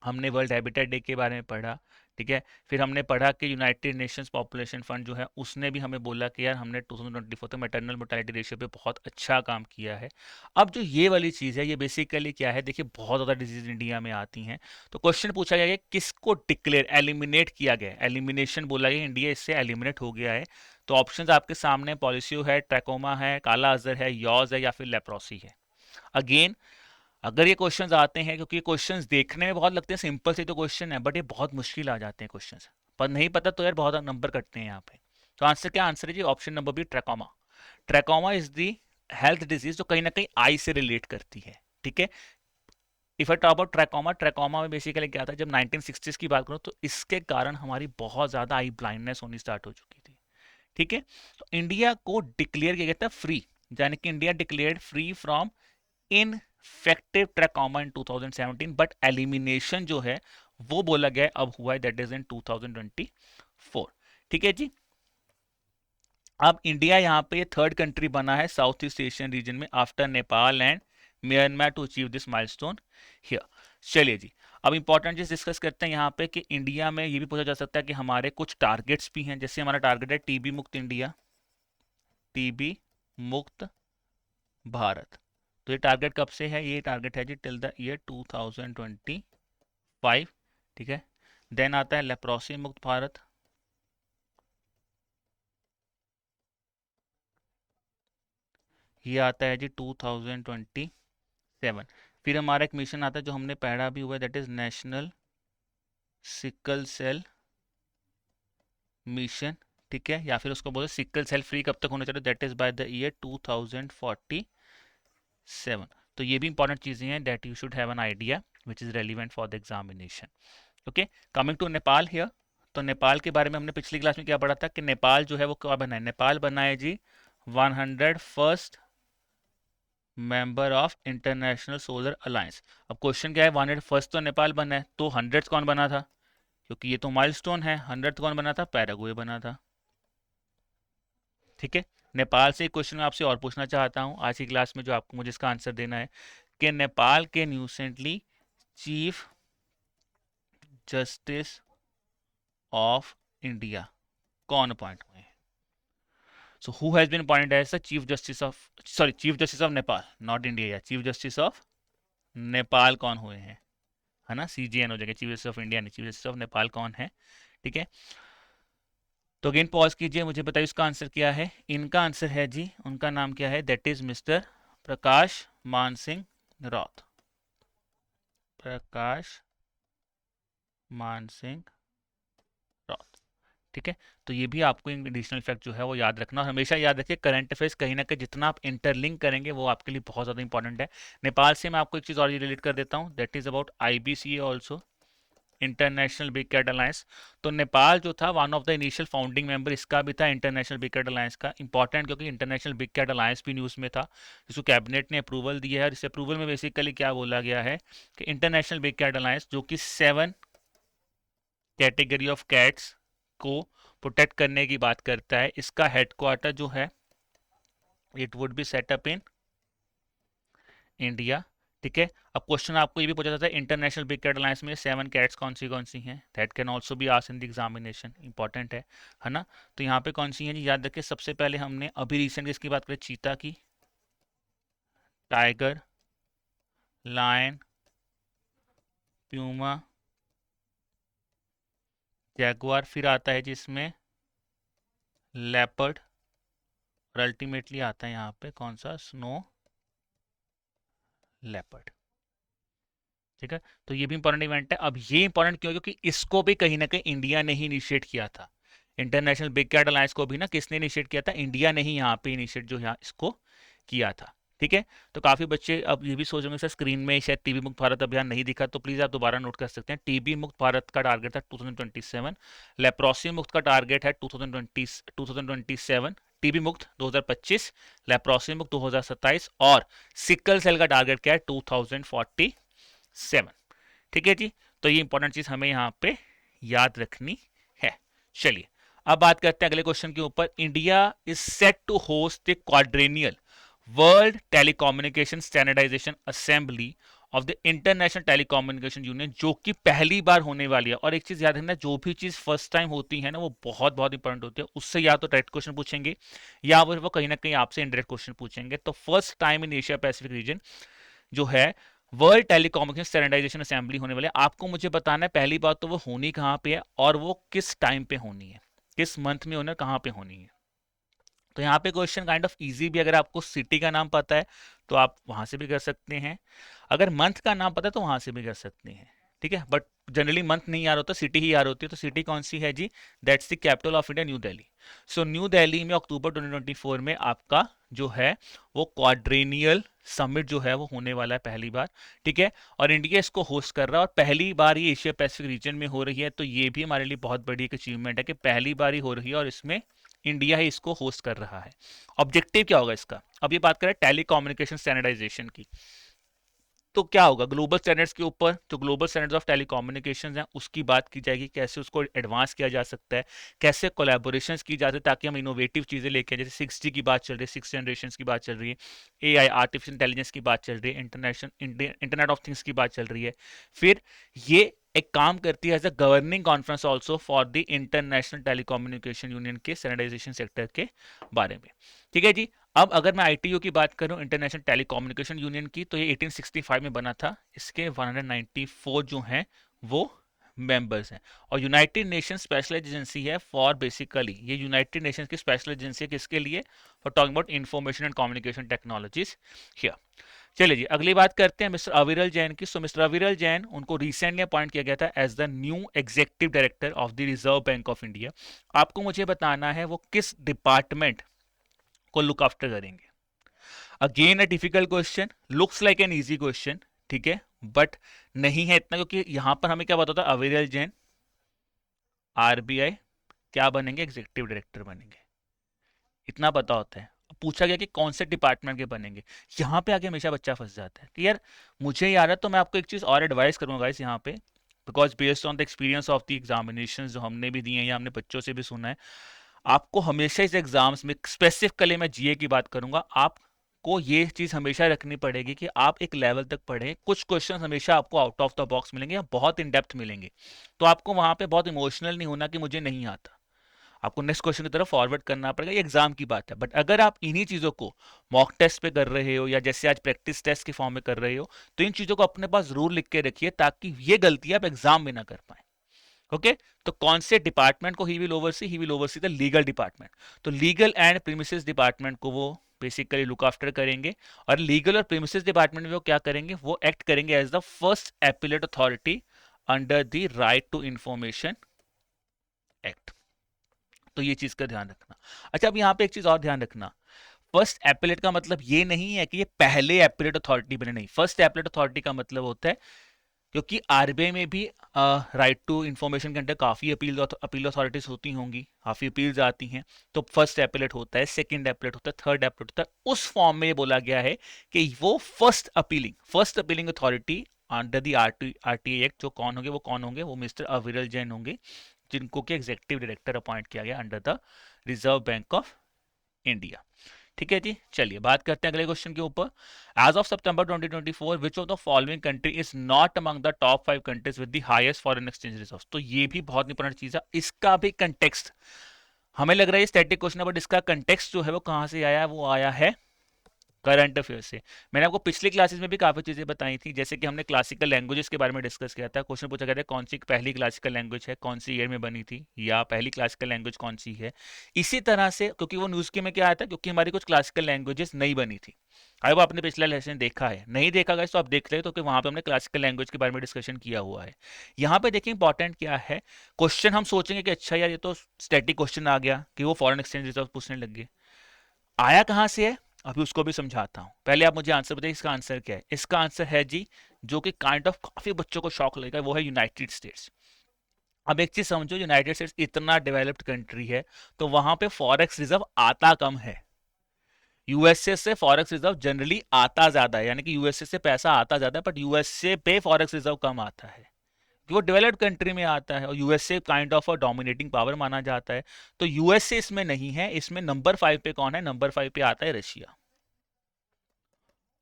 हमने वर्ल्ड हैबिटेट डे के बारे में पढ़ा, ठीक है, फिर हमने पढ़ा कि यूनाइटेड नेशंस पॉपुलेशन फंड जो है उसने भी हमें बोला कि यार हमने 2024 तक मैटरनल मोर्टेलिटी रेशियो पे बहुत अच्छा काम किया है। अब जो ये वाली चीज़ है ये बेसिकली क्या है, देखिए बहुत ज़्यादा डिजीज इंडिया में आती हैं, तो क्वेश्चन पूछा गया कि किसको डिक्लेयर एलिमिनेट किया गया, एलिमिनेशन बोला गया, इंडिया इससे एलिमिनेट हो गया है। तो ऑप्शन आपके सामने पॉलिसियो है, ट्रैकोमा है, काला अजहर है, यॉज है, या फिर लेप्रोसी है। अगेन अगर ये क्वेश्चंस आते हैं, क्योंकि ये क्वेश्चंस देखने में बहुत लगते हैं सिंपल से तो क्वेश्चन है, बट ये बहुत मुश्किल आ जाते हैं क्वेश्चंस, पर नहीं पता तो यार बहुत नंबर कटते हैं यहाँ पे। तो आंसर क्या? आंसर है जी option number B, trachoma. Trachoma is the health disease जो कहीं ना कहीं आई से रिलेट करती है, ठीक है। If I talk about trachoma, trachoma में बेसिकली क्या था, जब 1960s की बात करूँ तो इसके कारण हमारी बहुत ज्यादा आई ब्लाइंडनेस होनी स्टार्ट हो चुकी थी, ठीक है। तो इंडिया को डिक्लेयर किया गया था फ्री, यानी कि India declared free from ineffective trachoma in 2017, but elimination जो है वो बोला गया अब हुआ है, दैट इज इन 2024, ठीक है जी। अब इंडिया यहाँ पे थर्ड कंट्री बना है साउथ ईस्ट एशियन रीजन में after Nepal and Myanmar to achieve this milestone here. चलिए जी, अब इंपॉर्टेंट चीज डिस्कस करते हैं यहाँ पे कि इंडिया में ये भी पूछा जा सकता है कि हमारे कुछ टारगेट्स भी हैं, जैसे हमारा टारगेट है टीबी मुक्त इंडिया, टीबी मुक्त भारत। तो ये टारगेट कब से है? ये टारगेट है जी टिल द ईयर 2025, ठीक है। देन आता है लेप्रोसी मुक्त भारत, ये आता है जी 2027। फिर हमारा एक मिशन आता है जो हमने पढ़ा भी हुआ है, that is National Sickle Cell Mission, ठीक है, या फिर उसको बोलते सिकल सेल फ्री कब तक होना चाहिए, that is by the year 2047। तो ये भी इंपॉर्टेंट चीजें हैं that you should have an idea which is relevant for the examination. Okay, coming to Nepal here. तो नेपाल के बारे में हमने पिछली क्लास में क्या पढ़ा था कि नेपाल जो है वो क्या बना है? नेपाल बना है जी 101st member of international solar alliance. अब क्वेश्चन क्या है, 101st तो नेपाल बना है, तो 100th कौन बना था? क्योंकि ये तो माइलस्टोन है, 100th कौन बना था? पैराग्वे बना था, ठीक है। नेपाल से एक क्वेश्चन मैं आपसे और पूछना चाहता हूँ आज की क्लास में, जो आपको मुझे इसका आंसर देना है कि नेपाल के recently chief justice of India कौन अपॉइंट हुए हैं? So who has been appointed as the chief justice of, sorry chief justice of Nepal, not India, या चीफ जस्टिस ऑफ नेपाल कौन हुए हैं, है ना, CJN हो जाएगा, चीफ जस्टिस ऑफ इंडिया नहीं, चीफ जस्टिस ऑफ नेपाल कौन है, ठीक है। तो अगेन पॉज कीजिए, मुझे बताइए उसका आंसर क्या है। इनका आंसर है जी, उनका नाम क्या है, दैट इज मिस्टर प्रकाश मान सिंह राउत, प्रकाश मान सिंह राउत, ठीक है। तो ये भी आपको एडिशनल फैक्ट जो है वो याद रखना, और हमेशा याद रखिए करंट अफेयर्स कहीं ना कहीं जितना आप इंटरलिंक करेंगे वो आपके लिए बहुत ज़्यादा इंपॉर्टेंट है। नेपाल से मैं आपको एक चीज़ और रिलेट कर देता हूँ, that is about IBCA also, international big cat alliance. तो नेपाल जो था one of the initial founding member इसका भी था, इंटरनेशनल बिग कैट अलायंस का। इंपॉर्टेंट क्योंकि इंटरनेशनल बिग कैट अलायंस भी न्यूज़ में था, जिसको कैबिनेट ने अप्रूवल दिया है। और इस अप्रूवल में बेसिकली क्या बोला गया है कि इंटरनेशनल बिग कैट अलायंस जो कि 7 कैटेगरी ऑफ कैट्स को प्रोटेक्ट करने की बात करता है, इसका हेडक्वार्टर जो है it would be set up in India. ठीक है, अब क्वेश्चन आपको ये भी पूछा जाता है इंटरनेशनल बिग कैट अलायंस में 7 कैट्स कौन सी हैं, that can also be asked in the examination, important है ना। तो यहाँ पे कौन सी है जी, याद रखिए। सबसे पहले हमने अभी रिसेंट इसकी बात करें, चीता की, टाइगर, लायन, प्यूमा, जैगुआर, फिर आता है जिसमें लेपर्ड, और अल्टीमेटली आता है यहाँ पे कौन सा, स्नो लेपर्ड। ठीक है, तो ये भी इंपॉर्टेंट इवेंट है। अब ये इंपॉर्टेंट क्यों, क्योंकि इसको भी कहीं ना कहीं इंडिया ने ही इनिशिएट किया था। इंटरनेशनल बिग कैट अलायंस को भी ना किसने इनिशिएट किया था, इंडिया ने ही यहाँ पे इनिशिएट जो यहाँ इसको किया था। ठीक है, तो काफी बच्चे अब ये भी सोचेंगे सर स्क्रीन में शायद टीबी मुक्त भारत अभियान नहीं दिखा, तो प्लीज आप दोबारा नोट कर सकते हैं। टीबी मुक्त भारत का टारगेट था 2027, लेप्रोसी मुक्त का टारगेट है 2027, टीबी मुक्त 2025, लेप्रोसी मुक्त 2027, और सिकल सेल का टारगेट क्या है 2047। ठीक है जी, तो ये इंपॉर्टेंट चीज हमें यहाँ पे याद रखनी है। चलिए अब बात करते हैं अगले क्वेश्चन के ऊपर। India is set to host the quadrennial world telecommunication standardization assembly of the international telecommunication union, जो कि पहली बार होने वाली है। और एक चीज याद रखना, जो भी चीज फर्स्ट टाइम होती है ना वो बहुत बहुत इंपॉर्टेंट होती है। उससे या तो डायरेक्ट क्वेश्चन पूछेंगे या वो कहीं ना कहीं आपसे इनडायरेक्ट क्वेश्चन पूछेंगे। तो first time in Asia Pacific region जो है वर्ल्ड टेलीकम्युनिकेशन स्टैंडर्डाइजेशन असेंबली होने वाले। आपको मुझे बताना है पहली बात तो वो होनी कहाँ पे है और वो किस टाइम पे होनी है, किस मंथ में होना है, कहाँ पे होनी है। तो यहाँ पे क्वेश्चन काइंड ऑफ इजी भी, अगर आपको सिटी का नाम पता है तो आप वहां से भी कर सकते हैं, अगर मंथ का नाम पता है तो वहां से भी कर सकते हैं। ठीक है, बट जनरली मंथ नहीं याद होता, सिटी ही याद होती है। तो सिटी कौन सी है जी, that's the capital of India, new Delhi. So new Delhi में अक्टूबर 2024 में आपका जो है वो क्वाड्रेनियल समिट जो है वो होने वाला है पहली बार। ठीक है, और इंडिया इसको होस्ट कर रहा है और पहली बार ये एशिया पैसिफिक रीजन में हो रही है। तो ये भी हमारे लिए बहुत बड़ी एक अचीवमेंट है कि पहली बार ही हो रही है और इसमें इंडिया ही इसको होस्ट कर रहा है। ऑब्जेक्टिव क्या होगा इसका, अब ये बात करें टेलीकम्युनिकेशन स्टैंडर्डाइजेशन की, तो क्या होगा ग्लोबल स्टैंडर्ड्स के ऊपर, जो ग्लोबल स्टैंडर्ड्स ऑफ टेलीकम्युनिकेशन हैं उसकी बात की जाएगी, कैसे उसको एडवांस किया जा सकता है, कैसे कोलैबोरेशंस की जाती है ताकि हम इनोवेटिव चीज़ें लेके, जैसे 6G की बात चल रही है, 6 जनरेशन की बात चल रही है, AI आर्टिफिशियल इंटेलिजेंस की बात चल रही है, इंटरनेट ऑफ थिंग्स की बात चल रही है। फिर ये एक काम करती है as a governing conference also for the international telecommunication Union के स्टैंडर्डाइजेशन सेक्टर के बारे में। ठीक है जी, अब अगर मैं ITU की बात करूं, इंटरनेशनल टेलीकम्युनिकेशन यूनियन की, तो ये 1865 में बना था। इसके 194 जो हैं वो मेंबर्स हैं। और यूनाइटेड नेशन स्पेशल एजेंसी है फॉर, बेसिकली ये यूनाइटेड नेशंस की स्पेशल एजेंसी है किसके लिए, for talking about information and communication technologies here. चलिए जी अगली बात करते हैं मिस्टर अविरल जैन की। सो मिस्टर अविरल जैन, उनको रिसेंटली अपॉइंट किया गया था as the new executive director of the Reserve bank of India. आपको मुझे बताना है वो किस डिपार्टमेंट को लुक आफ्टर करेंगे। Again a difficult question, looks like an easy question, ठीक है, बट नहीं है इतना, क्योंकि यहां पर हमें क्या बताता है, अविरल जैन RBI क्या बनेंगे, एग्जीक्यूटिव डायरेक्टर बनेंगे, इतना पता होता है। पूछा गया कि कौन से डिपार्टमेंट के बनेंगे, यहाँ पे आके हमेशा बच्चा फंस जाता है कि यार मुझे याद है। तो मैं आपको एक चीज़ और एडवाइस करूंगा इस यहाँ पे, because based on the experience of the examination जो हमने भी दिए हैं या हमने बच्चों से भी सुना है, आपको हमेशा इस एग्जाम्स में, स्पेसिफिकली मैं GA की बात करूंगा, आपको ये चीज हमेशा रखनी पड़ेगी कि आप एक लेवल तक पढ़ें। कुछ क्वेश्चन हमेशा आपको आउट ऑफ द बॉक्स मिलेंगे या बहुत इन डेप्थ मिलेंगे, तो आपको वहां पे बहुत इमोशनल नहीं होना कि मुझे नहीं आता। आपको नेक्स्ट क्वेश्चन की तरफ फॉरवर्ड करना पड़ेगा, ये एग्जाम की बात है। बट अगर आप इन्हीं चीजों को मॉक टेस्ट पे कर रहे हो या जैसे आज प्रैक्टिस टेस्ट के फॉर्म में कर रहे हो, तो इन चीजों को अपने पास जरूर लिख के रखिए ताकि ये गलती आप एग्जाम में ना कर पाए। ओके तो कौन से डिपार्टमेंट को he will oversee the legal department. तो लीगल एंड प्रीमिसेस डिपार्टमेंट को वो बेसिकली लुक आफ्टर करेंगे। और लीगल और प्रीमिसेस डिपार्टमेंट में वो क्या करेंगे, वो एक्ट करेंगे as the first appellate authority under the Right to Information Act. तो ये चीज का ध्यान रखना। अच्छा अब यहाँ पे एक चीज और ध्यान रखना, फर्स्ट एपिलेट का मतलब ये नहीं है कि ये पहले एपिलेट अथॉरिटी बने, नहीं। फर्स्ट एपिलेट अथॉरिटी का मतलब होता है क्योंकि आरबीआई में भी राइट टू इंफॉर्मेशन के अंदर काफ़ी अपील अथॉरिटीज होती होंगी, काफ़ी अपील्स आती हैं। तो फर्स्ट एपलेट होता है, सेकंड एपलेट होता है, थर्ड एपलेट होता है। उस फॉर्म में ये बोला गया है कि वो first appealing authority under the RTI act जो कौन होंगे, वो कौन होंगे, वो मिस्टर अविरल जैन होंगे, जिनको कि एग्जीक्यूटिव डायरेक्टर अपॉइंट किया गया under the Reserve bank of India. ठीक है जी, चलिए बात करते हैं अगले क्वेश्चन के ऊपर। As of September 2024 which of the following country is not among the top 5 countries with the highest foreign exchange reserves. तो ये भी बहुत इंपॉर्टेंट चीज है, इसका भी कंटेक्स्ट हमें लग रहा है स्टैटिक क्वेश्चन है, बट इसका कंटेक्स्ट जो है वो कहां से आया है, वो आया है करंट अफेयर से। मैंने आपको पिछली क्लासेस में भी काफ़ी चीज़ें बताई थी, जैसे कि हमने क्लासिकल लैंग्वेजेस के बारे में डिस्कस किया था। क्वेश्चन पूछा गया था कौन सी पहली क्लासिकल लैंग्वेज है, कौन सी ईयर में बनी थी, या पहली क्लासिकल लैंग्वेज कौन सी है। इसी तरह से, क्योंकि वो न्यूज़ के में क्या आया था, क्योंकि हमारी कुछ क्लासिकल लैंग्वेजेस नहीं बनी थी। अगर वो आपने पिछला लेसन देखा है, नहीं देखा गया तो आप देख ले, तो वहाँ पे हमने क्लासिकल लैंग्वेज के बारे में डिस्कशन किया हुआ है। यहाँ पे देखिए इंपॉर्टेंट क्या है, क्वेश्चन हम सोचेंगे कि अच्छा यार ये तो स्टैटिक क्वेश्चन आ गया कि वो फॉरेन एक्सचेंज रिजर्व पूछने लग गए। आया कहाँ से है, अभी उसको भी समझाता हूं। पहले आप मुझे आंसर बताइए, इसका आंसर क्या है। इसका आंसर है जी, जो कि काइंड ऑफ काफी बच्चों को शॉक लगेगा, वो है यूनाइटेड स्टेट्स। अब एक चीज समझो, यूनाइटेड स्टेट्स इतना डेवलप्ड कंट्री है, तो वहां पे फॉरेक्स रिजर्व आता कम है। यूएसए से फॉरेक्स रिजर्व जनरली आता ज्यादा है, यानी कि यूएसए से पैसा आता ज्यादा है, बट यूएसए पे फॉरेक्स रिजर्व कम आता है, कि वो डेवलप्ड कंट्री में आता है, और USA kind of a dominating power माना जाता है। तो यूएसए इसमें नहीं है, इसमें नंबर 5 पे कौन है, नंबर 5 पे आता है रशिया।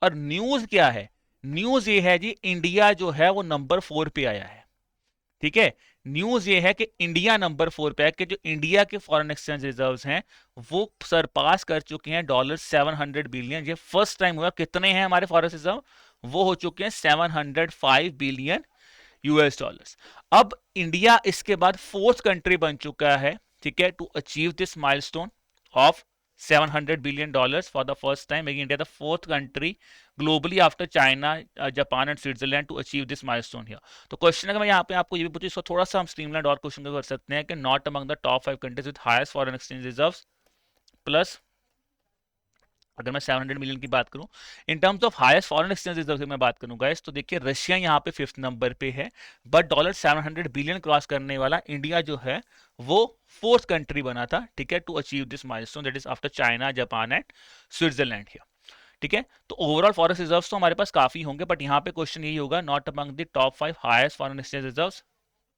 और न्यूज क्या है, न्यूज ये है जी, इंडिया जो है वो नंबर 4 पे आया है। ठीक है, न्यूज ये है कि इंडिया नंबर 4 पे है, कि जो इंडिया के फॉरेन एक्सचेंज रिजर्व्स हैं वो सरपास कर चुके हैं $700 बिलियन। ये फर्स्ट टाइम हुआ। कितने हैं हमारे फॉरेन रिजर्व, वो हो चुके हैं 705 बिलियन यूएस डॉलर्स। अब इंडिया इसके बाद फोर्थ कंट्री बन चुका है, ठीक है, to achieve this milestone of $700 billion for the first time, making India the fourth country globally after China, Japan and Switzerland to achieve this milestone here. तो question अगर मैं यहाँ पे आपको ये भी पूछूं, इसको थोड़ा सा हम स्ट्रीमलाइन और क्वेश्चन कर सकते हैं कि not among the top 5 countries with highest foreign exchange reserves, plus अगर मैं 700 मिलियन की बात करूं इन terms of highest foreign exchange reserve की मैं बात करूं गाइस, तो देखिए रशिया यहाँ पे 5th नंबर पे है, बट $700 बिलियन क्रॉस करने वाला इंडिया जो है वो 4th कंट्री बना था, ठीक है, to achieve this milestone, that is after China, Japan and Switzerland here. ठीक है, तो ओवरऑल फॉरेन रिजर्व्स तो हमारे पास काफी होंगे, बट यहाँ पे क्वेश्चन यही होगा, not among the top 5 highest foreign exchange reserves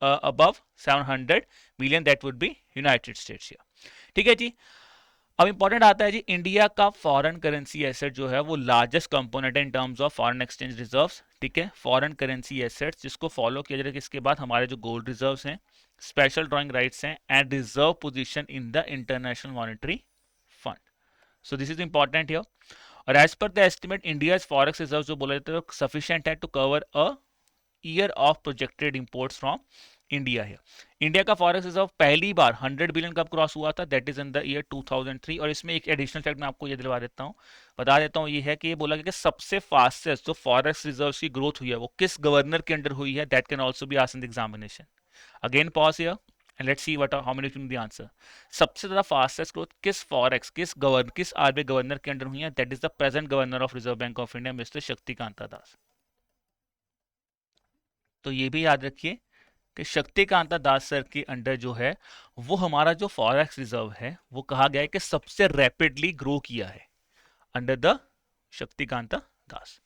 above 700 billion, that would be united states here. ठीक है जी। अब इंपॉर्टेंट आता है जी, इंडिया का फॉरेन करेंसी एसेट जो है वो लार्जेस्ट कंपोनेंट है in terms of foreign exchange reserves. ठीक है, फॉरेन करेंसी एसेट्स जिसको फॉलो किया जाएगा, इसके बाद हमारे जो गोल्ड रिजर्व्स हैं, स्पेशल ड्रॉइंग राइट्स हैं, and reserve position in the international monetary fund. So this is important here. और as per the estimate, India forex reserve जो बोला जाता है सफिशिएंट है to cover a year of projected imports from India है। India का forex reserve पहली बार 100 बिलियन कब क्रॉस हुआ था, that is in the year 2003। और इसमें एक एडिशनल फैक्ट मैं आपको ये दिलवा देता हूँ, बता देता हूँ, ये है कि ये बोला गया कि सबसे फास्टेस्ट जो फॉरेक्स रिजर्व की ग्रोथ हुई है वो किस गवर्नर के अंडर हुई है, that can also be asked in the examination. Again pause here and let's see what how many of the answer. सबसे ज्यादा फास्टेस्ट ग्रोथ किस फॉरेक्स, किस आरबीआई गवर्नर के अंडर हुई है, that is the present governor of reserve bank of India mister Shaktikanta Das. तो ये भी याद रखिए कि शक्तिकांता दास सर के अंडर जो है वो हमारा जो फॉरेक्स रिजर्व है वो कहा गया है कि सबसे रैपिडली ग्रो किया है under the Shaktikanta Das.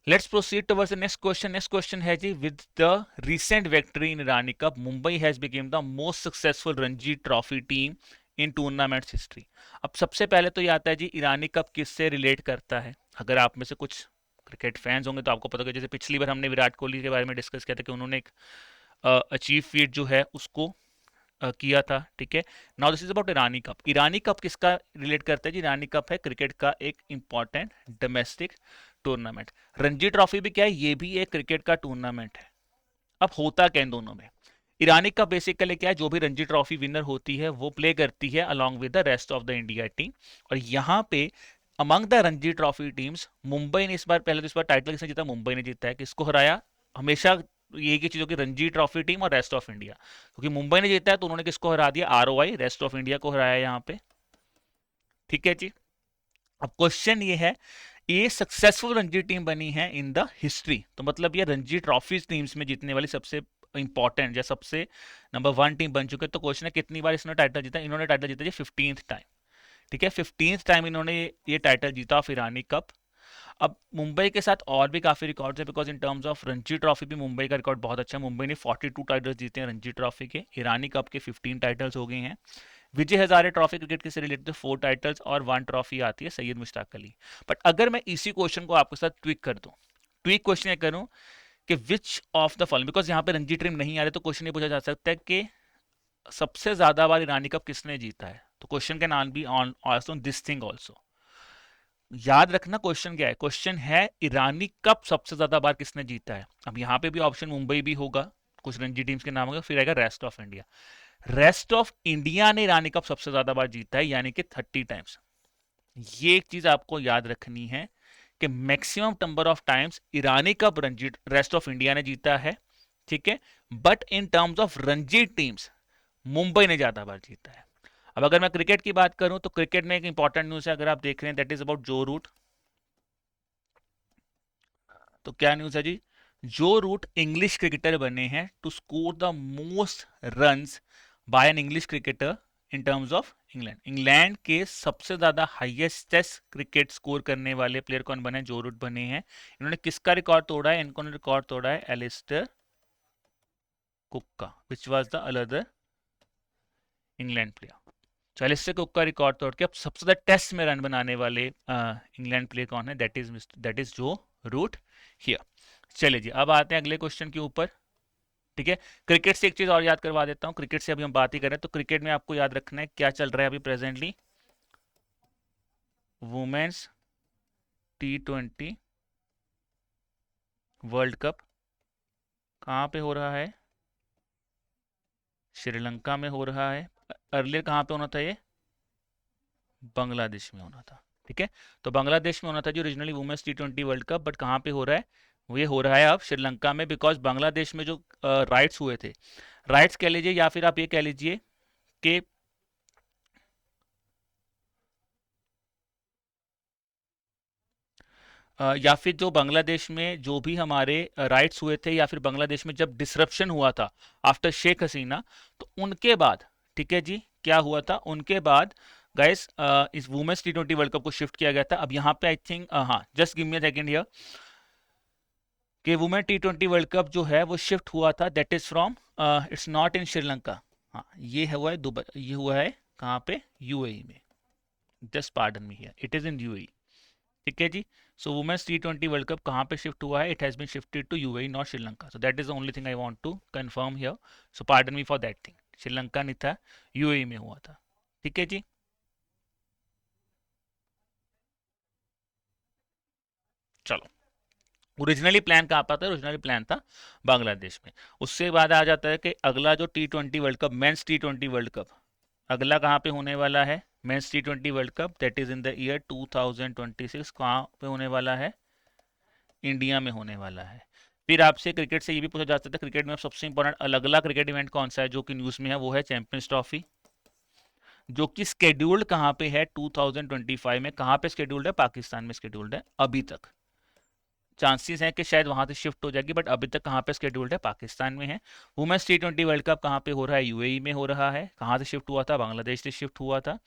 Let's proceed towards the next question. Next question है जी, with the recent victory in Irani cup Mumbai has become the most successful Ranji trophy team in tournaments history. अब सबसे पहले तो ये आता है जी, ईरानी कप किससे रिलेट करता है। अगर आप में से कुछ क्रिकेट फैंस होंगे तो आपको पता होगा, जैसे पिछली बार हमने विराट कोहली के बारे में डिस्कस किया था कि उन्होंने एक अचीव फीट जो है उसको किया था। ठीक है, now this is about Irani cup. Irani cup किसका रिलेट करता है जी, ईरानी कप है क्रिकेट का एक important domestic tournament. Ranji trophy भी क्या है, ये भी एक क्रिकेट का टूर्नामेंट है। अब होता क्या इन दोनों में, ईरानी कप बेसिकली क्या है, जो भी रणजी ट्रॉफी विनर होती है वो प्ले करती है along with the rest of the India team. और यहाँ पे among the Ranji trophy teams Mumbai ने इस बार, पहले तो इस बार टाइटल किसने जीता, मुंबई ने जीता है। किसको हराया, हमेशा ये की चीजों की रणजी ट्रॉफी टीम और रेस्ट ऑफ इंडिया, क्योंकि मुंबई ने जीता है तो उन्होंने किसको हरा दिया, आरओआई रेस्ट ऑफ इंडिया को हराया यहाँ पे। ठीक है जी। अब क्वेश्चन ये है, ये सक्सेसफुल रणजी टीम बनी है इन द हिस्ट्री। तो मतलब ये रणजी ट्रॉफी टीम्स में जीतने वाली सबसे इंपॉर्टेंट या सबसे नंबर 1 टीम बन चुके। तो क्वेश्चन है कितनी बार इसने टाइटल जीता। इन्होंने टाइटल जीता जी 15th टाइम, ठीक है, 15th टाइम इन्होंने ये टाइटल जीता ऑफ ईरानी कप। अब मुंबई के साथ और भी काफी रिकॉर्ड्स है, because in terms of Ranji trophy भी मुंबई का रिकॉर्ड बहुत अच्छा है। मुंबई ने 42 टाइटल्स जीते हैं रणजी ट्रॉफी के, ईरानी कप के 15 टाइटल्स हो गए हैं। विजय हजारे ट्रॉफी क्रिकेट के से रिलेटेड 4 टाइटल्स और 1 ट्रॉफी आती है सैयद मुश्ताक अली। बट अगर मैं इसी क्वेश्चन को आपके साथ ट्विक कर दूं, ट्विक क्वेश्चन करूं कि विच ऑफ द फॉलोइंग, बिकॉज यहाँ पे रणजी टीम नहीं आ रही, तो क्वेश्चन ये पूछा जा सकता है कि सबसे ज्यादा बार ईरानी कप किसने जीता है। तो क्वेश्चन का नाम भी on also this thing also. याद रखना क्वेश्चन क्या है, क्वेश्चन है ईरानी कप सबसे ज्यादा बार किसने जीता है। अब यहाँ पे भी ऑप्शन मुंबई भी होगा, कुछ रणजी टीम्स के नाम होगा, फिर आएगा rest of India. Rest of India ने ईरानी कप सबसे ज्यादा बार जीता है, यानी कि 30 टाइम्स। ये एक चीज आपको याद रखनी है कि maximum number of times Irani cup Ranji rest of India ने जीता है, ठीक है, but in terms of Ranji teams Mumbai ने ज्यादा बार जीता है। अब अगर मैं क्रिकेट की बात करूं तो क्रिकेट में एक इंपॉर्टेंट न्यूज है, अगर आप देख रहे हैं, दैट इज अबाउट जो रूट। तो क्या न्यूज है जी, जो रूट इंग्लिश क्रिकेटर बने हैं to score the most runs by an English cricketer in terms of England. England के सबसे ज्यादा हाईएस्ट टेस्ट क्रिकेट स्कोर करने वाले प्लेयर कौन बने, जो रूट बने हैं। इन्होंने किसका रिकॉर्ड तोड़ा है, इनको रिकॉर्ड तोड़ा है एलिस्टर कुक का, which was the other England player. तो एलिस्टर कुक का रिकॉर्ड तोड़ के अब सबसे ज्यादा टेस्ट में रन बनाने वाले इंग्लैंड प्लेयर कौन है, दैट इज जो रूट हियर। चलिए जी, अब आते हैं अगले क्वेश्चन के ऊपर, ठीक है। क्रिकेट से एक चीज और याद करवा देता हूं, क्रिकेट से अभी हम बात ही करें तो क्रिकेट में आपको याद रखना है क्या चल रहा है अभी presently, women's T20 world cup कहां पे हो रहा है, श्रीलंका में हो रहा है। अर्लियर कहां पे होना था, ये बांग्लादेश में होना था, ठीक है। तो बांग्लादेश में होना था जो originally women's T20 world cup, but कहां पे हो रहा है, ये हो रहा है अब श्रीलंका में, बिकॉज बांग्लादेश में जो राइट्स हुए थे, राइट्स कह लीजिए या फिर आप ये कह लीजिए कि या फिर जो बांग्लादेश में जो भी हमारे राइट्स हुए थे, या फिर बांग्लादेश में जब डिसरप्शन हुआ था आफ्टर शेख हसीना, तो उनके बाद, ठीक है जी, क्या हुआ था उनके बाद गाइस, इस वुमेन्स T20 वर्ल्ड कप को शिफ्ट किया गया था। अब यहाँ पे आई थिंक, हाँ, just give me a second here, कि वुमेन T20 वर्ल्ड कप जो है वो शिफ्ट हुआ था, that is from, it's not in Sri Lanka, हाँ, ये हुआ है दुबई, ये हुआ है कहाँ पे, यूएई में, just pardon me here, it is in UAE, ठीक है जी। So women's T20 world cup कहाँ पे शिफ्ट हुआ है, it has been shifted to UAE not Sri Lanka. So that is the only thing I want to confirm here, so pardon me for that thing, Sri Lanka नहीं था, UAE में हुआ था, ठीक है जी। चलो, ओरिजिनली प्लान कहाँ पर था, ओरिजिनली प्लान था बांग्लादेश में। उससे बाद आ जाता है कि अगला जो T20 world cup, men's T20 world cup, अगला कहाँ पे होने वाला है, men's T20 world cup, that is in the year 2026, कहाँ पे होने वाला है, इंडिया में होने वाला है। फिर आपसे क्रिकेट से ये भी पूछा जा सकता है, क्रिकेट में सबसे इंपॉर्टेंट अलग अलग क्रिकेट इवेंट कौन सा है जो कि न्यूज में है, वो है चैंपियंस ट्रॉफी, जो कि स्केड्यूल्ड कहाँ पे है 2025 में, कहाँ पे स्केड्यूल्ड है, पाकिस्तान में स्केड्यूल्ड है अभी तक। चांसेस हैं कि शायद वहां से शिफ्ट हो जाएगी, बट अभी तक कहाँ पे स्केड्यूल्ड है, पाकिस्तान में है। वुमेन्स T20 वर्ल्ड कप कहाँ पे हो रहा है, यूएई में हो रहा है। कहाँ से शिफ्ट हुआ था, बांग्लादेश से शिफ्ट हुआ था,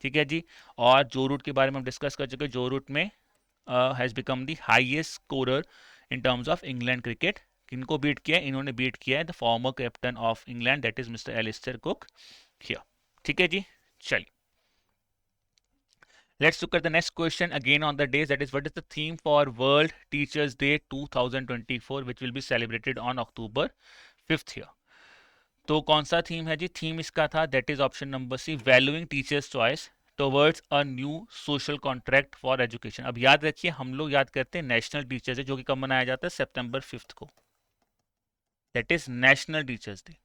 ठीक है जी। और जो रूट के बारे में हम डिस्कस कर चुके हैं, जो रूट में has become the highest scorer in terms of England cricket. किनको बीट किया है, इन्होंने बीट किया है the former captain of England, that is mister Alastair Cook here, ठीक है जी। चलिए, let's look at the next question again on the days, that is what is the theme for World Teachers Day 2024 which will be celebrated on October 5th here। तो कौन सा theme है जी, theme इसका था that is option number C, valuing teachers choice towards a new social contract for education. अब याद रखिए, हम लोग याद करते हैं नेशनल टीचर्स डे, जो कि कब मनाया जाता है, सितंबर 5th को, that is national teachers day,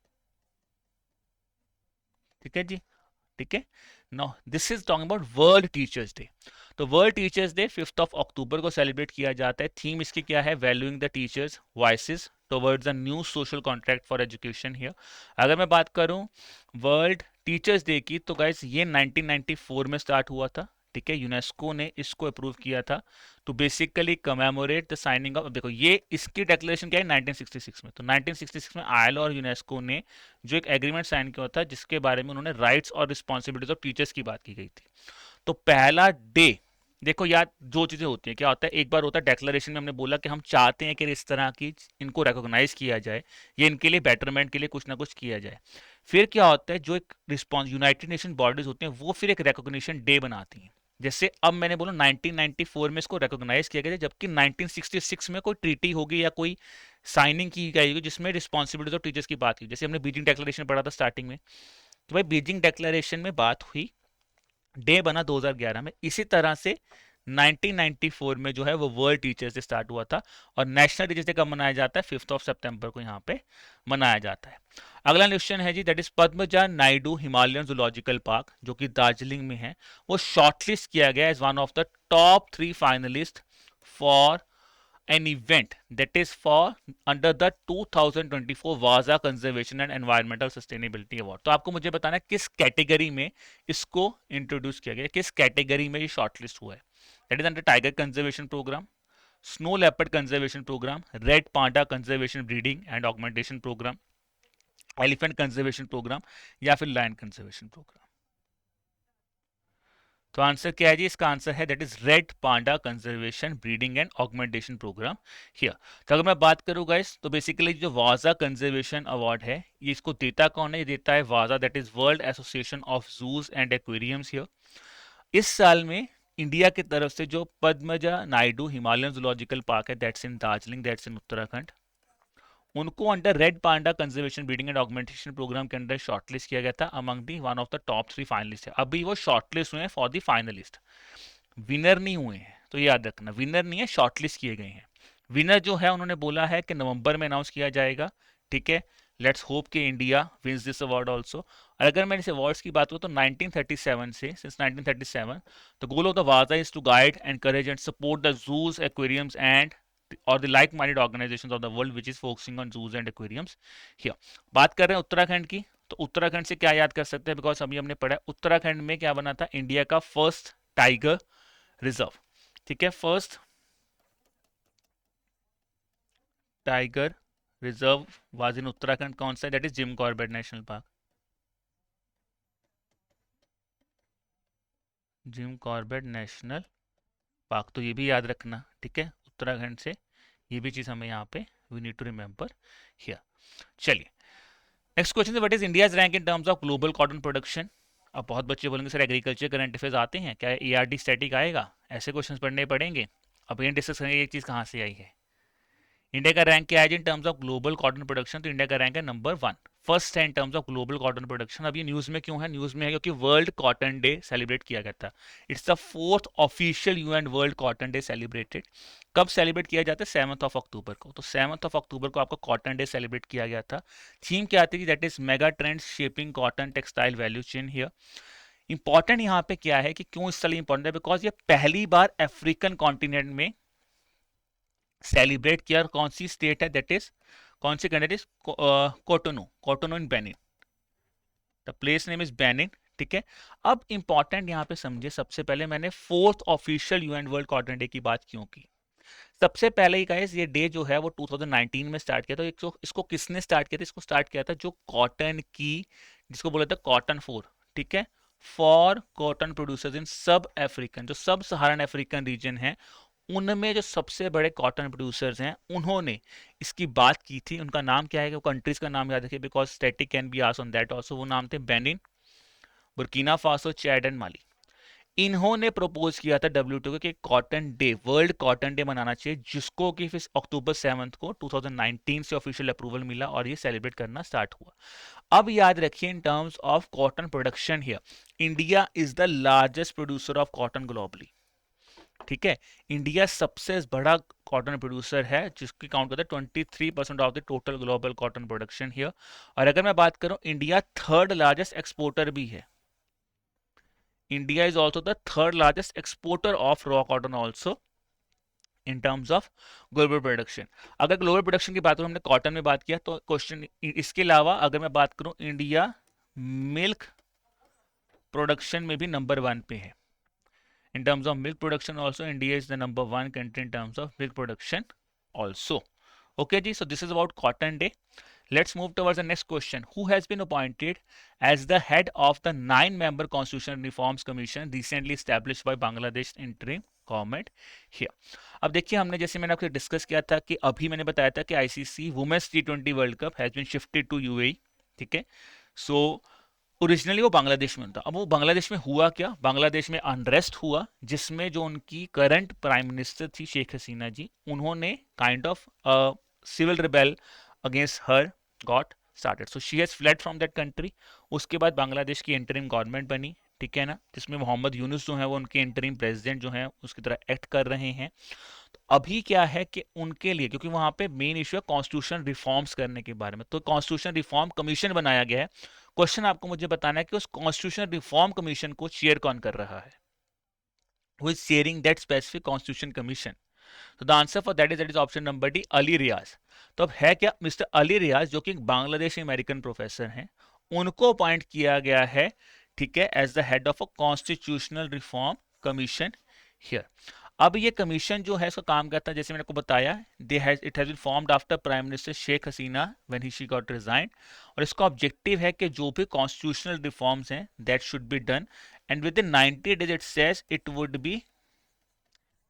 ठीक है जी, ठीक है। No, this is talking about world teachers day. तो world teachers day 5th of October को सेलिब्रेट किया जाता है। थीम इसकी क्या है, valuing the teachers voices towards a new social contract for education here. अगर मैं बात करूं वर्ल्ड टीचर्स डे की, तो गाइस ये 1994 में स्टार्ट हुआ था, ठीक है, यूनेस्को ने इसको अप्रूव किया था to basically commemorate the signing of, देखो ये इसकी डिक्लेरेशन क्या है 1966 में, तो 1966 में आईएलओ और यूनेस्को ने जो एक एग्रीमेंट साइन किया था जिसके बारे में उन्होंने राइट्स और रिस्पॉन्सिबिलिटीज ऑफ टीचर्स की बात की गई थी। तो पहला डे, देखो यार जो चीजें होती हैं क्या होता है, एक बार होता है डेक्लेरेशन में हमने बोला कि हम चाहते हैं कि इस तरह की इनको रिकॉग्नाइज किया जाए, ये इनके लिए बेटरमेंट के लिए कुछ ना कुछ किया जाए। फिर क्या होता है, जो एक रिस्पॉन्स यूनाइटेड नेशन बॉडीज होती हैं वो फिर एक रिकॉग्निशन डे बनाती हैं। जैसे अब मैंने बोला 1994 में इसको रिकॉग्नाइज किया गया था, जबकि 1966 में कोई ट्रीटी होगी या कोई साइनिंग की गई होगी जिसमें रिस्पॉन्सिबिलिटी ऑफ टीचर्स की बात की, जैसे हमने बीजिंग डेक्लेरेशन पढ़ा था स्टार्टिंग में, तो भाई बीजिंग डेक्लेरेशन में बात हुई, डे बना 2011 में। इसी तरह से 1994 में जो है वो वर्ल्ड टीचर्स डे स्टार्ट हुआ था, और नेशनल टीचर्स डे कब मनाया जाता है, 5 सितंबर को यहाँ पे मनाया जाता है। अगला क्वेश्चन है जी, that is Padmaja Naidu Himalayan zoological park जो कि दार्जिलिंग में है, वो शॉर्टलिस्ट किया गया as one of the top 3 finalist for an event that is for under the 2024 वाजा conservation and environmental sustainability award. तो आपको मुझे बताना है किस कैटेगरी में इसको इंट्रोड्यूस किया गया, किस कैटेगरी में ये शॉर्टलिस्ट हुआ है। That is under tiger conservation programme, snow leopard conservation programme, red panda conservation breeding and augmentation programme, elephant conservation programme, या फिर लायन कंजर्वेशन प्रोग्राम। तो आंसर क्या है जी, इसका आंसर है that is red panda conservation breeding and augmentation programme here. तो अगर मैं बात करूँ गाइस, तो बेसिकली जो वाजा कंजर्वेशन अवार्ड है ये इसको देता कौन है, ये देता है वाजा, that is world association of zoos and aquariums here. इस साल में इंडिया की तरफ से जो पद्मजा नायडू हिमालयन जूलॉजिकल पार्क है, that's in Darjeeling, that's in Uttarakhand, उनको under red panda conservation breeding and augmentation program के अंदर शॉर्टलिस्ट किया गया था among the one of the top 3 finalist है। अभी वो शॉर्टलिस्ट हुए हैं फॉर द फाइनलिस्ट, विनर नहीं हुए हैं, तो याद रखना विनर नहीं है, शॉर्टलिस्ट किए गए हैं। विनर जो है उन्होंने बोला है कि नवंबर में अनाउंस किया जाएगा, ठीक है। लेट्स होप कि India wins this award also. और अगर मैं इस अवार्ड्स की बात करूँ तो 1937 से, since 1937 the goal of the वाजा is to guide, encourage and support the zoos, aquariums and और the like minded organizations of the world which is focusing on zoos and aquariums here. बात कर रहे हैं उत्तराखंड की, तो उत्तराखंड से क्या याद कर सकते हैं, बिकॉज अभी हमने पढ़ा उत्तराखंड में क्या बना था, इंडिया का फर्स्ट टाइगर रिजर्व, ठीक है। First tiger reserve was in Uttarakhand, कौन सा, that is Jim Corbett national park, Jim Corbett national park, तो ये भी याद रखना, ठीक है, उत्तराखंड से, ये भी चीज हमें यहाँ पे we need to remember here. चलिए नेक्स्ट क्वेश्चन है, what is India's rank in terms of global cotton production. अब बहुत बच्चे बोलेंगे सर एग्रीकल्चर करंट अफेयर्स आते हैं क्या, एआरडी स्टैटिक आएगा, ऐसे क्वेश्चंस पढ़ने पड़ेंगे। अब ये डिस्कस करेंगे ये चीज़ कहाँ से आई है। इंडिया का रैंक क्या है in terms of global cotton production, तो इंडिया का रैंक है नंबर 1, फर्स्ट है in terms of global cotton production. अब ये न्यूज़ में क्यों है, न्यूज़ में है क्योंकि वर्ल्ड कॉटन डे सेलिब्रेट किया गया था। It's the 4th official UN world cotton day celebrated. कब सेलिब्रेट किया जाता है, 7 अक्टूबर को, तो 7 अक्टूबर को आपका कॉटन डे सेलिब्रेट किया गया था। थीम क्या आती थी, that is mega trends shaping cotton textile value chain here. Important यहाँ पे क्या है कि क्यों इस साल इंपॉर्टेंट है, बिकॉज ये पहली बार अफ्रीकन कॉन्टिनेंट में सेलिब्रेट किया, और कौन सी स्टेट है, दैट इज कौन सी country, Cotonou, Cotonou in Benin, the place name is Benin, ठीक है। अब इंपॉर्टेंट यहाँ पे समझे, सबसे पहले मैंने 4th official UN world cotton day की बात क्यों की। सबसे पहले ही गाइस ये डे जो है वो 2019 में स्टार्ट किया था। इसको किसने स्टार्ट किया था, इसको स्टार्ट किया था जो कॉटन की, जिसको बोला था कॉटन 4, ठीक है, फॉर कॉटन प्रोड्यूसर्स इन सब अफ्रीकन, जो सब सहारन अफ्रीकन रीजन है उनमें जो सबसे बड़े कॉटन प्रोड्यूसर्स हैं उन्होंने इसकी बात की थी। उनका नाम क्या है, कंट्रीज का नाम याद रखिए because static can be asked on that also. वो नाम थे Benin, Burkina Faso, Chad and Mali. इन्होंने प्रपोज किया था डब्ल्यूटीओ को कि cotton day, world cotton day मनाना चाहिए, जिसको कि फिर अक्टूबर 7 को 2019 से ऑफिशियल अप्रूवल मिला और ये सेलिब्रेट करना स्टार्ट हुआ। अब याद रखिए इन terms of cotton production here, India is the largest producer of cotton globally, ठीक है। इंडिया सबसे बड़ा कॉटन प्रोड्यूसर है जिसकी काउंट करता है 23% of the total global cotton production here. और अगर मैं बात करूं, इंडिया 3rd लार्जेस्ट एक्सपोर्टर भी है। India is also the 3rd largest exporter of raw cotton also in terms of global production. अगर ग्लोबल प्रोडक्शन की बात करूं, हमने कॉटन में बात किया, तो क्वेश्चन इसके अलावा अगर मैं बात करूं, इंडिया मिल्क प्रोडक्शन में भी नंबर 1 पे है। In terms of milk production also, India is the number 1 country in terms of milk production also. Okay ji, so this is about cotton day. Let's move towards the next question. Who has been appointed as the head of the 9-member Constitutional Reforms Commission recently established by Bangladesh interim government here? अब देखिए, हमने जैसे मैंने आपसे discuss किया था कि अभी मैंने बताया था कि ICC women's T20 world cup has been shifted to UAE, ठीक है। सो ओरिजिनली वो बांग्लादेश में था। अब वो बांग्लादेश में हुआ क्या, बांग्लादेश में अनरेस्ट हुआ जिसमें जो उनकी करंट प्राइम मिनिस्टर थी शेख हसीना जी, उन्होंने kind of civil rebel against her got started, so she has fled from that country. उसके बाद बांग्लादेश की इंटरिम गवर्नमेंट बनी, ठीक है ना, जिसमें मोहम्मद यूनुस जो है वो उनके इंटरिम प्रेसिडेंट जो है उसकी तरह एक्ट कर रहे हैं। तो अभी क्या है कि उनके लिए, क्योंकि वहां पे मेन इशू है कॉन्स्टिट्यूशन रिफॉर्म्स करने के बारे में, तो कॉन्स्टिट्यूशन रिफॉर्म कमीशन बनाया गया है। क्वेश्चन आपको मुझे बताना है कि उस कॉन्स्टिट्यूशन रिफॉर्म कमीशन को चेयर कौन कर रहा है, who is chairing that specific constitution commission? तो the answer for that is option number D, Ali Riaz. तो अब है क्या, मिस्टर अली रियाज जो कि बांग्लादेशी अमेरिकन प्रोफेसर हैं, उनको अपॉइंट किया गया है, ठीक है, as the head of a constitutional reform commission here. अब ये कमीशन जो है इसका काम करता है, जैसे मैंने आपको बताया, it has been formed after prime minister Sheikh Hasina when he she got resign, और इसका ऑब्जेक्टिव है कि जो भी कॉन्स्टिट्यूशनल रिफॉर्म्स हैं that should be done, and within 90 days it says it would be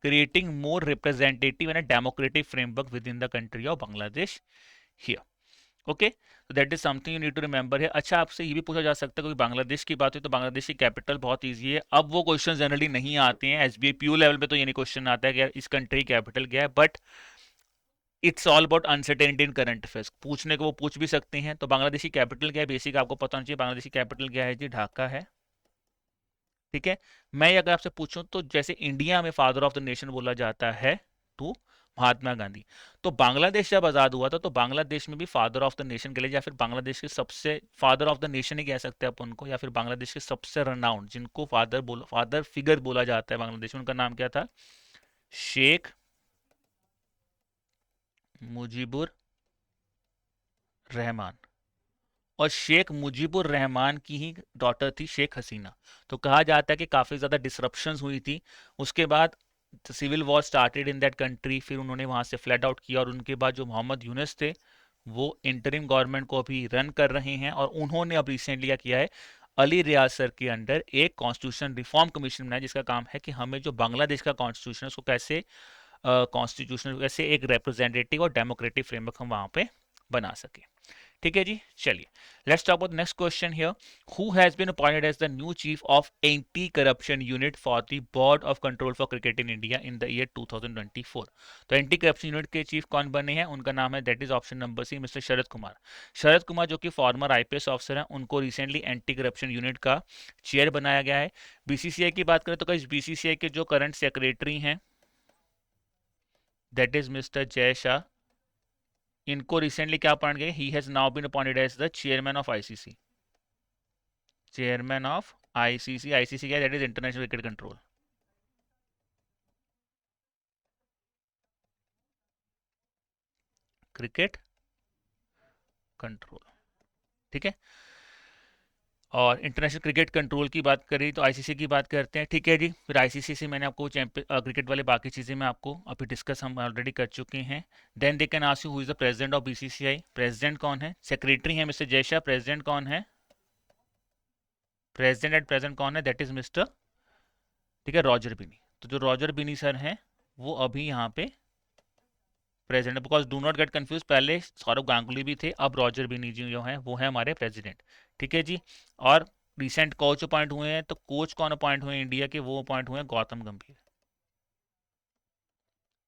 creating more representative and a democratic framework within the country of Bangladesh here. Okay, so that is something you need to remember है। अच्छा, आपसे ये भी पूछा जा सकता है, क्योंकि बांग्लादेश की बात हुई तो बांग्लादेश की कैपिटल बहुत इजी है। अब वो क्वेश्चन जनरली नहीं आते हैं, एसबीआई पीयू लेवल पे तो ये नहीं क्वेश्चन आता है कि यार इस कंट्री कैपिटल क्या है, but it's all about uncertainty in current affairs, पूछने को वो पूछ भी सकते हैं। तो बांग्लादेशी कैपिटल क्या है, बेसिक आपको पता होना चाहिए। बांग्लादेशी कैपिटल क्या है जी, ढाका है, ठीक है। मैं अगर आपसे पूछूं तो जैसे इंडिया में फादर ऑफ द नेशन बोला जाता है टू महात्मा गांधी, तो बांग्लादेश जब आजाद हुआ था तो बांग्लादेश में भी फादर ऑफ द नेशन के लिए, या फिर बांग्लादेश के सबसे फादर ऑफ द नेशन ही कह सकते हैं अपन उनको, या फिर बांग्लादेश के सबसे रनाउंड जिनको फादर फिगर बोला जाता है बांग्लादेश में, उनका नाम क्या था, शेख मुजीबुर रहमान। और शेख मुजीबुर रहमान की ही डॉटर थी शेख हसीना। तो कहा जाता है कि काफ़ी ज़्यादा डिसरप्शंस हुई थी, उसके बाद civil war started in that country, फिर उन्होंने वहाँ से फ्लड आउट किया, और उनके बाद जो मोहम्मद यूनुस थे वो इंटरिम गवर्नमेंट को अभी रन कर रहे हैं, और उन्होंने अब रिसेंटली क्या किया है, अली रियाज सर के अंडर एक कॉन्स्टिट्यूशन रिफॉर्म कमीशन बनाया, जिसका काम है कि हमें जो बांग्लादेश का कॉन्स्टिट्यूशन है उसको कैसे कॉन्स्टिट्यूशनल कैसे एक रिप्रेजेंटेटिव और डेमोक्रेटिक फ्रेमवर्क हम वहाँ पे बना सके। ठीक है जी, चलिए let's talk about next question here. Who has been appointed as the new chief of anti corruption unit for the board of control for cricket in India in the year 2024? तो एंटी करप्शन यूनिट के chief कौन बने हैं, उनका नाम है that is option number C, mister Sharad Kumar. Sharad Kumar जो कि फॉर्मर आईपीएस ऑफिसर हैं, उनको रिसेंटली एंटी करप्शन यूनिट का चेयर बनाया गया है। बीसीसीआई की बात करें तो कई बीसीसीआई के जो करंट सेक्रेटरी हैं that is mister Jay Shah, इनको रिसेंटली क्या अपॉइंट गए, he has now been appointed as the chairman of ICC, chairman of ICC. ICC क्या, that is international cricket control, cricket control, ठीक है। और इंटरनेशनल क्रिकेट कंट्रोल की बात करी तो आईसीसी की बात करते हैं, ठीक है जी। फिर आईसीसी से मैंने आपको क्रिकेट वाले बाकी चीज़ें मैं आपको अभी डिस्कस हम ऑलरेडी कर चुके हैं। Then they can ask you who is the president of BCCI, president कौन है, सेक्रेटरी है मिस्टर जयशाह, प्रेसिडेंट कौन है, प्रेसिडेंट एट प्रेजेंट कौन है, दैट इज मिस्टर, ठीक है, रॉजर बिनी। तो जो रॉजर बिनी सर हैं वो अभी यहाँ पे president, because do not get confuse, पहले सौरभ गांगुली भी थे, अब रॉजर बिनी जी जो हैं वो है हमारे प्रेसिडेंट, ठीक है जी। और रिसेंट कोच अपॉइंट हुए हैं, तो कोच कौन अपॉइंट हुए हैं इंडिया के, वो अपॉइंट हुए हैं गौतम गंभीर।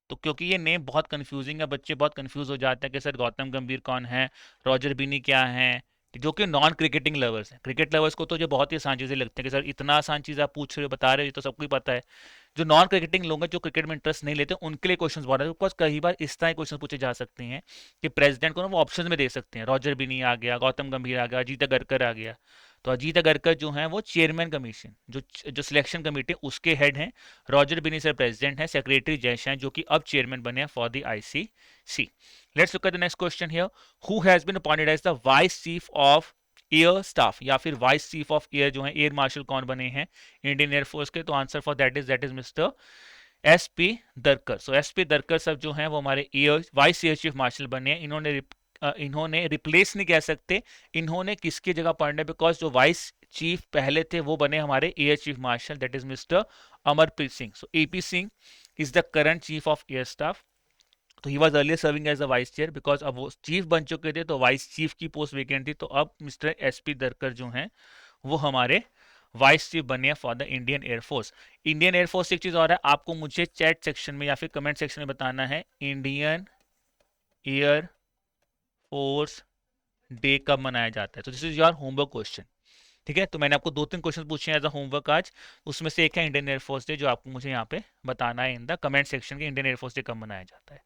तो क्योंकि ये नेम बहुत कंफ्यूजिंग है, बच्चे बहुत कंफ्यूज हो जाते हैं कि सर गौतम गंभीर कौन है, रॉजर बिनी क्या है, जो कि नॉन क्रिकेटिंग लवर्स हैं। क्रिकेट लवर्स को तो जो बहुत ही आसान चीज़ें लगती हैं कि सर इतना आसान चीज़ आप पूछ रहे हो, बता रहे हो, ये तो सबको ही पता है। जो नॉन क्रिकेटिंग लोग हैं, जो क्रिकेट में इंटरेस्ट नहीं लेते, उनके लिए क्वेश्चन बहुत है, बिकॉज कई बार इस तरह क्वेश्चन पूछे जा सकते हैं कि प्रेसिडेंट को ना वो ऑप्शन में दे सकते हैं, रॉजर बिनी आ गया, गौतम गंभीर आ गया, अजीत अगरकर आ गया। तो अजीत अगरकर जो हैं वो चेयरमैन कमीशन, जो सिलेक्शन कमेटी उसके हेड हैं, रॉजर बिनी सर प्रेसिडेंट हैं, सेक्रेटरी जयशाह जो कि अब चेयरमैन बने हैं for the ICC. Let's look at the next question here. Who has been appointed as the vice chief of air staff या फिर वाइस चीफ ऑफ एयर जो है एयर मार्शल कौन बने हैं इंडियन एयरफोर्स के? तो answer for that is mister SP Darkar. So SP Darkar sir जो हैं वो हमारे air vice air chief marshal बने हैं। इन्होंने रिप्लेस नहीं कह सकते, इन्होंने किसकी जगह पढ़ना है, बिकॉज जो वाइस चीफ पहले थे वो बने हमारे air chief marshal, that is mister Amarpreet Singh. So AP Singh is the current chief of air staff. तो he was earlier serving as a vice chair, because अब वो चीफ बन चुके थे तो वाइस चीफ की पोस्ट वेकेंट थी, तो अब मिस्टर एसपी दरकर जो हैं वो हमारे वाइस चीफ बने for the Indian air force. Indian air force एक चीज और है, आपको मुझे चैट सेक्शन में या फिर कमेंट सेक्शन में बताना है इंडियन एयर फोर्स डे कब मनाया जाता है। तो this is your homework question, ठीक है। तो मैंने आपको 2-3 क्वेश्चन पूछे हैं एज अ होमवर्क आज, उसमें से एक है इंडियन एयरफोर्स डे, जो आपको मुझे यहाँ पे बताना है इन द कमेंट सेक्शन के इंडियन एयरफोर्स डे कब मनाया जाता है।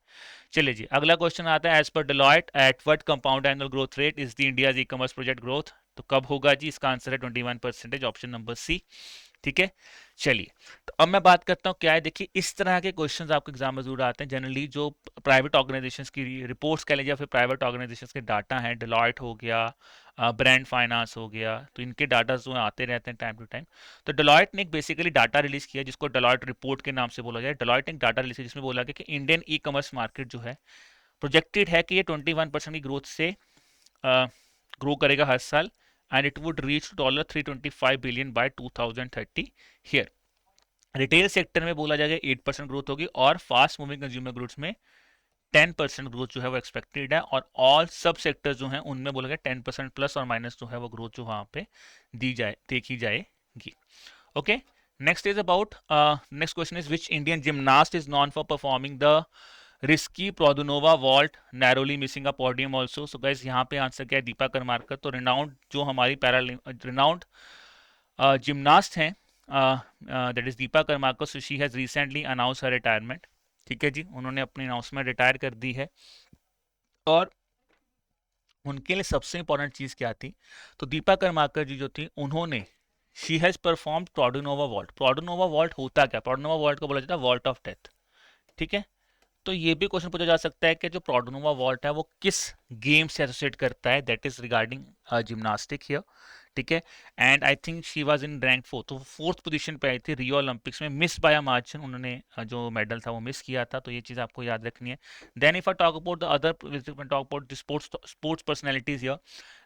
चलिए जी, अगला क्वेश्चन आता है, as per Deloitte at what compound annual growth rate is the India's e commerce project growth? तो कब होगा जी? इसका आंसर है 21%, ऑप्शन नंबर सी, ठीक है। चलिए, तो अब मैं बात करता हूँ क्या है, देखिए इस तरह के क्वेश्चंस आपके एग्जाम में जरूर आते हैं जनरली, जो प्राइवेट ऑर्गेनाइजेशंस की रिपोर्ट्स कह लीजिए या फिर प्राइवेट ऑर्गेनाइजेशंस के डाटा हैं, डेलॉयट हो गया, ब्रांड फाइनेंस हो गया, तो इनके डाटा जो आते रहते हैं टाइम टू टाइम। तो डेलॉयट ने एक बेसिकली डाटा रिलीज किया जिसको डेलॉयट रिपोर्ट के नाम से बोला जाए। डेलॉयट ने एक डाटा रिलीज किया जिसमें बोला गया कि इंडियन ई कॉमर्स मार्केट जो है प्रोजेक्टेड है कि ये 21% की ग्रोथ से ग्रो करेगा हर साल, and it would reach $325 billion bye 2030 here. Retail sector में बोला जाएगा 8% ग्रोथ होगी, और फास्ट मूविंग कंज्यूमर गुड्स में 10% ग्रोथ जो है वो एक्सपेक्टेड है, और ऑल सब सेक्टर्स जो हैं उनमें बोला गया 10% प्लस और माइनस जो है वो ग्रोथ जो वहां पे देखी जाएगी। Okay, next is about next question is which Indian gymnast is known for performing the risky Produnova vault narrowly missing a podium also? So guys यहाँ पे आंसर क्या है? दीपा करमारकर। तो रिनाउंड जो हमारी रिनाउंड जिमनास्ट हैं, that is Dipa Karmakar, so she has recently announce her retirement, ठीक है जी, उन्होंने अपनी अनाउंसमेंट रिटायर कर दी है। और उनके लिए सबसे इंपॉर्टेंट चीज क्या थी? तो दीपा करमाकर जी जो थी उन्होंने she has perform Produnova vault. Produnova vault होता क्या? प्रोडोनोवा वॉल्ट को बोला जाता है वॉल्ट ऑफ डेथ, ठीक है। तो ये भी क्वेश्चन पूछा जा सकता है कि जो प्रोडोनोवा वॉल्ट है वो किस गेम से एसोसिएट करता है, that is regarding gymnastic here, ठीक है। And I think she was in rank 4, तो 4th पोजीशन पे आई थी रियो ओलंपिक्स में, मिस बाय अ मार्जिन उन्होंने जो मेडल था वो मिस किया था, तो ये चीज़ आपको याद रखनी है। Then if I talk about the other, talk about the sports personalities here,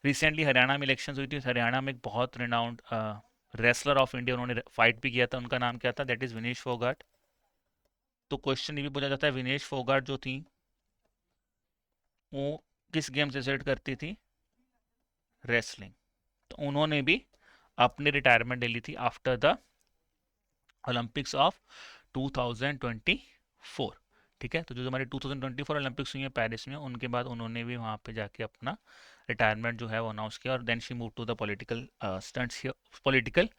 recently Haryana में इलेक्शन हुई थी, हरियाणा में एक बहुत रिनाउंड रेसलर ऑफ इंडिया उन्होंने फाइट भी किया था, उनका नाम क्या था? That is Vinesh Phogat. तो क्वेश्चन ये भी पूछा जाता है विनेश फोगाट जो थी वो किस गेम से सेट करती थी? रेसलिंग। तो उन्होंने भी अपनी रिटायरमेंट ले ली थी आफ्टर द ओलंपिक्स ऑफ 2024, ठीक है। तो जो हमारे 2024 ओलंपिक्स हुई है पेरिस में, उनके बाद उन्होंने भी वहाँ पे जाके अपना रिटायरमेंट जो है वो अनाउंस किया, और then she move to the political stunts here, political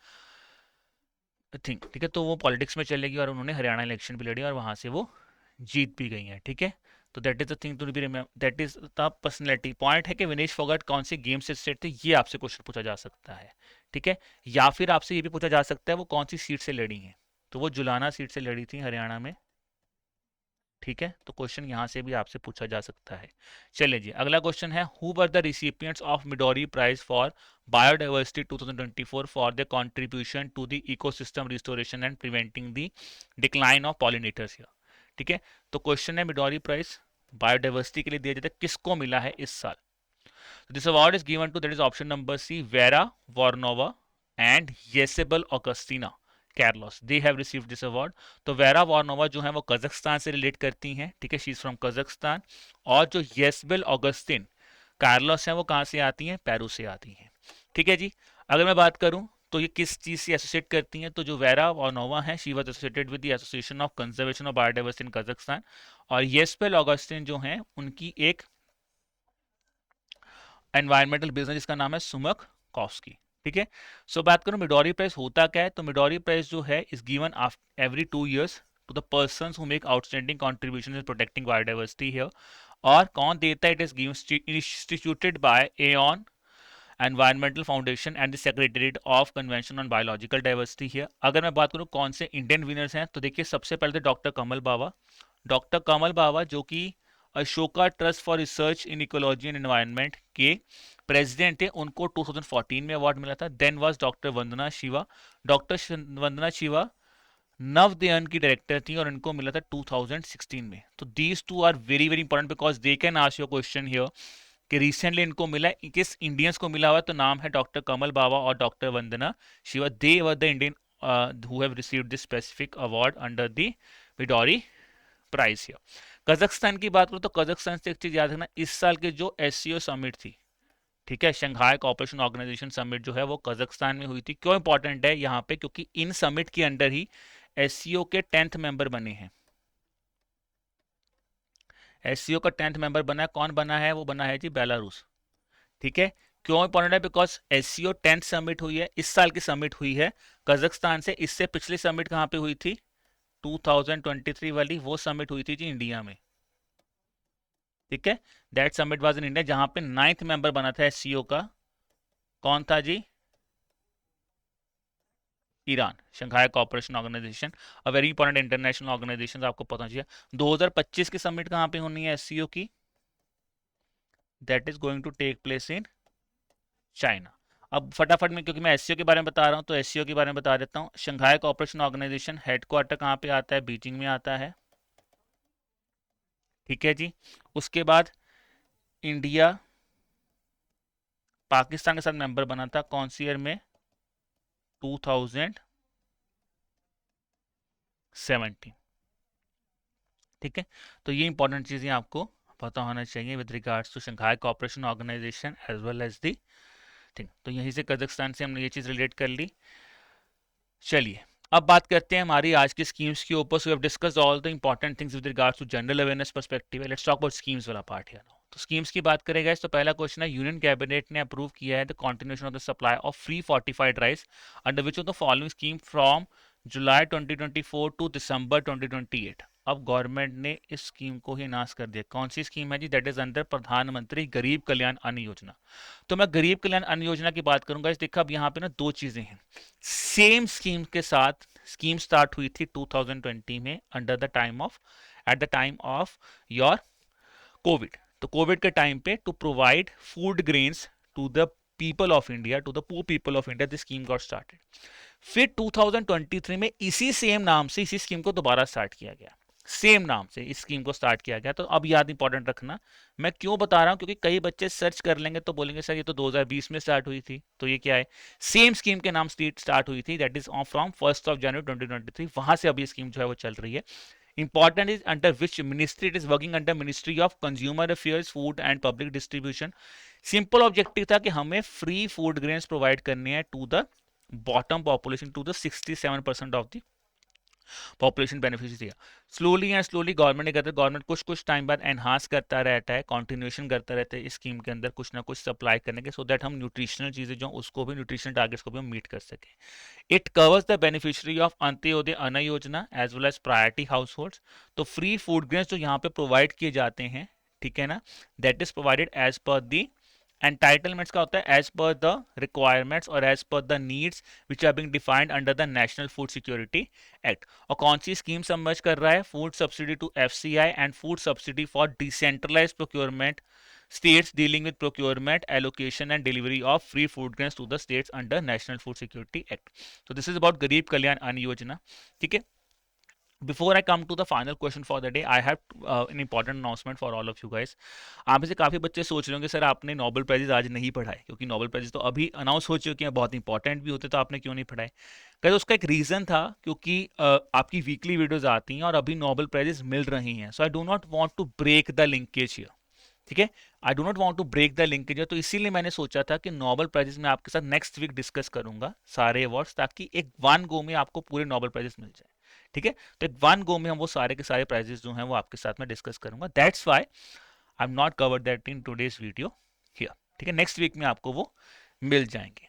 thing, ठीक है। तो वो पॉलिटिक्स में चलेगी और उन्होंने हरियाणा इलेक्शन भी लड़ी और वहाँ से वो जीत भी गई हैं, ठीक है। तो that is the thing to be remember, that is the personality. Point है कि विनेश फोगाट कौन से गेम से सेट थे, ये आपसे क्वेश्चन पूछा जा सकता है, ठीक है। या फिर आपसे ये भी पूछा जा सकता है वो कौन सी सीट से लड़ी हैं, तो वो जुलाना सीट से लड़ी थी हरियाणा में, ठीक है। तो क्वेश्चन यहाँ से भी आपसे पूछा जा सकता है। चलिए जी, अगला क्वेश्चन है, who were the recipients of Midori prize for biodiversity 2024 for the contribution to the ecosystem restoration and preventing the decline of pollinators here, ठीक है। तो क्वेश्चन है मिडोरी प्राइज बायोडाइवर्सिटी के लिए दिया जाता है, किसको मिला है इस साल? This award is given to, that is option number C, Vera Voronova and Yesabel Augustina Carlos, they have received this award. तो वेरा वॉर्नोवा जो है वो कजाकिस्तान से रिलेट करती हैं, ठीक है, शी इज फ्रॉम कजाकिस्तान। और जो येसबेल ऑगस्टिन कार्लोस हैं वो कहाँ से आती हैं? पेरू से आती हैं, ठीक है जी। अगर मैं बात करूं तो ये किस चीज से एसोसिएट करती हैं, तो जो वेरा वॉर्नोवा है she was associated with the association of conservation of biodiversity in Kazakhstan, और येसबेल ऑगस्टिन जो हैं उनकी एक एनवायरमेंटल बिजनेस जिसका नाम है सुमक कॉफ्स्की, ठीक है। सो बात करूं मिडोरी प्राइज होता क्या है, तो मिडोरी प्राइज जो है is given every 2 years to the persons who make outstanding contribution in protecting biodiversity here. और कौन देता है? It is given instituted by Aeon environmental foundation and the secretariat of convention on biological diversity here. अगर मैं बात करूं कौन से इंडियन विनर्स हैं, तो देखिए सबसे पहले तो डॉक्टर कमल बाबा। डॉक्टर कमल बाबा जो कि Ashoka trust for research in ecology and environment के प्रेसिडेंट थे, उनको 2014 में अवार्ड मिला था। Then was doctor Vandana Shiva. Doctor Vandana Shiva Navdanya की डायरेक्टर थी और इनको मिला था 2016 में। तो these two are very very important because they can ask your question here कि रिसेंटली इनको मिला, किस इंडियंस को मिला हुआ, तो नाम है डॉक्टर कमल बाबा और doctor Vandana Shiva. They were the Indian who have received this specific award under the Midori prize here. Kazakhstan की बात करूं तो कजाकिस्तान से एक चीज याद रखना, इस साल के जो एससीओ समिट थी, ठीक है, शंघाई कोऑपरेशन ऑर्गेनाइजेशन समिट जो है वो कजाकिस्तान में हुई थी। क्यों इंपॉर्टेंट है यहाँ पे, क्योंकि इन समिट के अंडर ही एससीओ के 10th मेंबर बने हैं। एससीओ का 10th मेंबर बना है, कौन बना है, वो बना है जी बेलारूस। ठीक है, क्यों इंपॉर्टेंट है, बिकॉज एससीओ 10th समिट हुई है, इस साल की समिट हुई है कजाकिस्तान से। इससे पिछली समिट कहाँ पे हुई थी, 2023 वाली, वो समिट हुई थी जी इंडिया में। ठीक है, that summit was in India, जहां पे 9th मेंबर बना था एससीओ का, कौन था जी, Iran, Shanghai cooperation organization, a very important international organization, आपको पता चाहिए। 2025 की समिट कहां पे होनी है एससीओ की, that is going to take place in China. अब फटाफट में, क्योंकि मैं एससीओ के बारे में बता रहा हूं तो एससीओ के बारे में बता देता हूं। शंघाई कोऑपरेशन ऑर्गेनाइजेशन हेडक्वार्टर कहां पे आता है, बीजिंग में आता है। ठीक है जी, उसके बाद इंडिया पाकिस्तान के साथ मेंबर बना था, कौन सी ईयर में, 2017। ठीक है, तो ये इंपॉर्टेंट चीजें आपको पता होना चाहिए with regards to Shanghai cooperation organisation as well as the thing. तो यहीं से कजाकिस्तान से हमने ये चीज रिलेट कर ली। चलिए अब बात करते हैं हमारी आज की स्कीम्स के ऊपर। So we have discussed all the important things with regards to general awareness perspective. Let's talk about schemes वाला पार्ट हियर नाउ। तो स्कीम्स की बात करें गाइस, तो पहला क्वेश्चन है, यूनियन कैबिनेट ने अप्रूव किया है the continuation of the supply of free fortified rice under which of the following scheme from July 2024 to December 2028। अब गवर्नमेंट ने इस स्कीम को ही नाश कर दिया। कौन सी स्कीम है जी, दैट इज अंडर प्रधानमंत्री गरीब कल्याण अन्न योजना। तो मैं गरीब कल्याण अन्न योजना की बात करूंगा। इस देखा, अब यहाँ पे ना दो चीजें हैं सेम स्कीम के साथ। स्कीम स्टार्ट हुई थी 2020 में under the time of, at the time of your Covid. तो कोविड के टाइम पे to provide food grains to the people of India, to the poor people of India, this scheme got started. फिर 2023 में इसी same नाम से इसी scheme को दोबारा स्टार्ट किया गया, सेम नाम से इस स्कीम को स्टार्ट किया गया। तो अब याद इंपॉर्टेंट रखना, मैं क्यों बता रहा हूं, क्योंकि कई बच्चे सर्च कर लेंगे तो बोलेंगे सर ये तो 2020 में स्टार्ट हुई थी, तो ये क्या है, सेम स्कीम के नाम स्टार्ट हुई थी, दैट इज फ्रॉम 1 जनवरी 2023। वहां से अब ये स्कीम जो है वो चल रही है। Important is under which ministry, it is working under ministry of consumer affairs, food and public distribution. Simple objective था कि हमें फ्री फूड ग्रेन्स प्रोवाइड करने हैं to the bottom population, to the 67% of the population beneficiary दिया। Slowly and slowly government ने करते, government कुछ कुछ टाइम बाद एनहांस करता रहता है, कंटिन्यूएशन करता रहता है इस स्कीम के अंदर कुछ ना कुछ सप्लाई करने के, सो दैट हम न्यूट्रिशनल चीजें जो उसको भी, न्यूट्रिशनल टारगेट्स को भी हम मीट कर सकें। It covers the beneficiary of Antyodaya Anna Yojana as well as priority household. तो फ्री फूड ग्रेन्स जो यहाँ पे प्रोवाइड किए जाते हैं, ठीक है ना, that is provided as per the entitlements का होता है एज पर द रिक्वायरमेंट्स और as per the needs which are being defined under the national food security act. और कौन सी स्कीम समझ कर रहा है, food subsidy to FCI and food subsidy for decentralised procurement states dealing with procurement, allocation and delivery of free food grains to the states under National Food Security Act. So this is about Garib Kalyan Ann Yojana. ठीक है, before I come to the final question for the day, I have an important announcement for all of you guys. आप में से काफ़ी बच्चे सोच रहे होंगे सर आपने नोबेल प्राइजेज आज नहीं पढ़ाए, क्योंकि नोबेल प्राइजेज तो अभी अनाउंस हो चुके हैं, बहुत इंपॉर्टेंट भी होते, तो आपने क्यों नहीं पढ़ाए। गाइस उसका एक रीज़न था, क्योंकि आपकी वीकली वीडियोज आती हैं और अभी नोबेल प्राइजेज मिल रही हैं, so I do not want to break the linkage here. ठीक है, I do not want to break the linkage. तो इसीलिए मैंने सोचा था कि नोबेल प्राइजेस में आपके साथ नेक्स्ट वीक डिस्कस करूंगा सारे अवार्ड्स, ताकि एक वन गो में आपको पूरे नोबेल प्राइजेस मिल जाए। ठीक है, तो एक वन गो में हम वो सारे के सारे प्राइजेस जो हैं वो आपके साथ में डिस्कस करूंगा। That's why I am not covered that in today's video here. ठीक है, नेक्स्ट वीक में आपको वो मिल जाएंगे।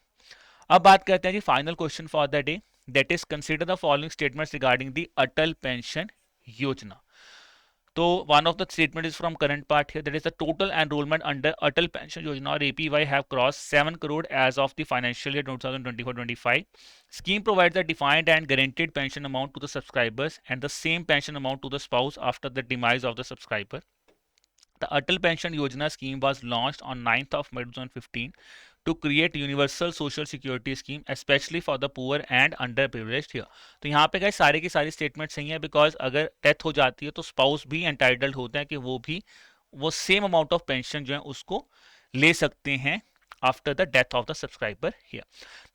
अब बात करते हैं जी final question for the day, that is consider the following statements regarding the Atal pension Yojana. तो one of the statement is from current part here, that is the total enrollment under Atal Pension Yojana or APY have crossed 7 crore as of the financial year 2024-25. Scheme provides a defined and guaranteed pension amount to the subscribers and the same pension amount to the spouse after the demise of the subscriber. The Atal Pension Yojana scheme was launched on 9th of May 2015 to create universal social security scheme especially for the poor and underprivileged here. तो यहाँ पे guys सारे की सारी statement सही है, because अगर death हो जाती है तो स्पाउस भी एंटाइटल्ड होते हैं कि वो भी वो सेम अमाउंट ऑफ पेंशन जो है उसको ले सकते हैं after the death of the subscriber here.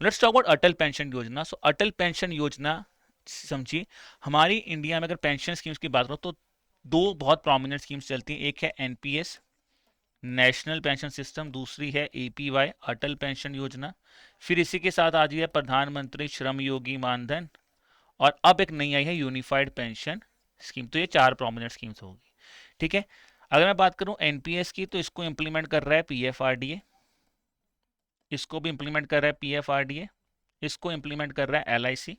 Let's talk about Atal pension योजना. सो अटल पेंशन योजना समझिए, हमारी इंडिया में अगर पेंशन स्कीम्स की बात करो तो दो बहुत प्रोमिनेंट स्कीम्स चलती हैं. एक है एनपीएस नेशनल पेंशन सिस्टम, दूसरी है एपीवाई अटल पेंशन योजना. फिर इसी के साथ आ जाइए प्रधानमंत्री श्रम योगी मानधन, और अब एक नई आई है यूनिफाइड पेंशन स्कीम. तो ये चार प्रोमिनेंट स्कीम्स होगी. ठीक है, अगर मैं बात करूं एनपीएस की तो इसको इंप्लीमेंट कर रहा है पीएफआरडीए, इसको भी इंप्लीमेंट कर रहा है पीएफआरडीए, इसको इंप्लीमेंट कर रहा है एलआईसी.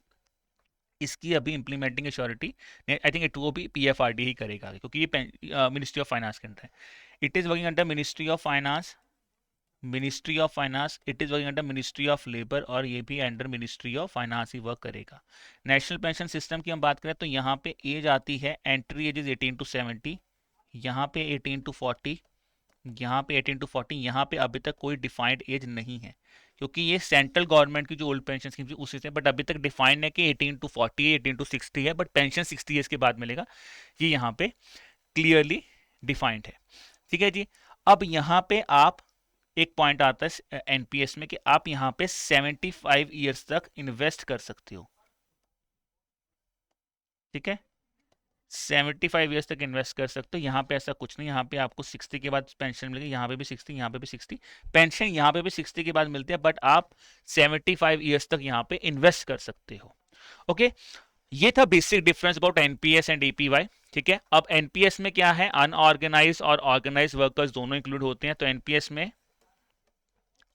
इसकी अभी implementing assurity I think it वो भी पीएफआरडी ही करेगा क्योंकि ये मिनिस्ट्री ऑफ फाइनेंस के अंदर है. It is working under ministry of finance, ministry of finance. It is working under ministry of labour, और ये भी under ministry of finance he work करेगा. नेशनल पेंशन सिस्टम की हम बात करें तो यहाँ पे एज आती है, एंट्री एज इज 18 to 70, यहाँ पे 18 to 40, यहाँ पे 18 to 40. यहाँ पे अभी तक कोई डिफाइंड एज नहीं है क्योंकि ये सेंट्रल गवर्नमेंट की जो ओल्ड पेंशन स्कीम थी उसी से, बट अभी तक डिफाइंड है कि 18 to 40 है, 18 to 60 है, बट पेंशन 60 ईयर्स के बाद मिलेगा. ये यहाँ पे क्लियरली डिफाइंड है. ठीक है जी. अब यहाँ पे आप एक पॉइंट आता है एनपीएस में कि आप यहाँ पे 75 ईयर्स तक इन्वेस्ट कर सकते हो. ठीक है, 75 ईयर्स तक इन्वेस्ट कर सकते हो. यहाँ पे ऐसा कुछ नहीं, यहाँ पे आपको 60 के बाद पेंशन मिलेगी. यहाँ पे भी 60, यहाँ पे भी 60, पेंशन यहाँ पे भी 60 के बाद मिलती है, बट आप 75 ईयर्स तक यहाँ पे इन्वेस्ट कर सकते हो. ओके, ये था basic difference about NPS and APY. ठीक है, अब एनपीएस में क्या है, अनऑर्गेनाइज और ऑर्गेनाइज वर्कर्स दोनों इंक्लूड होते हैं. तो एनपीएस में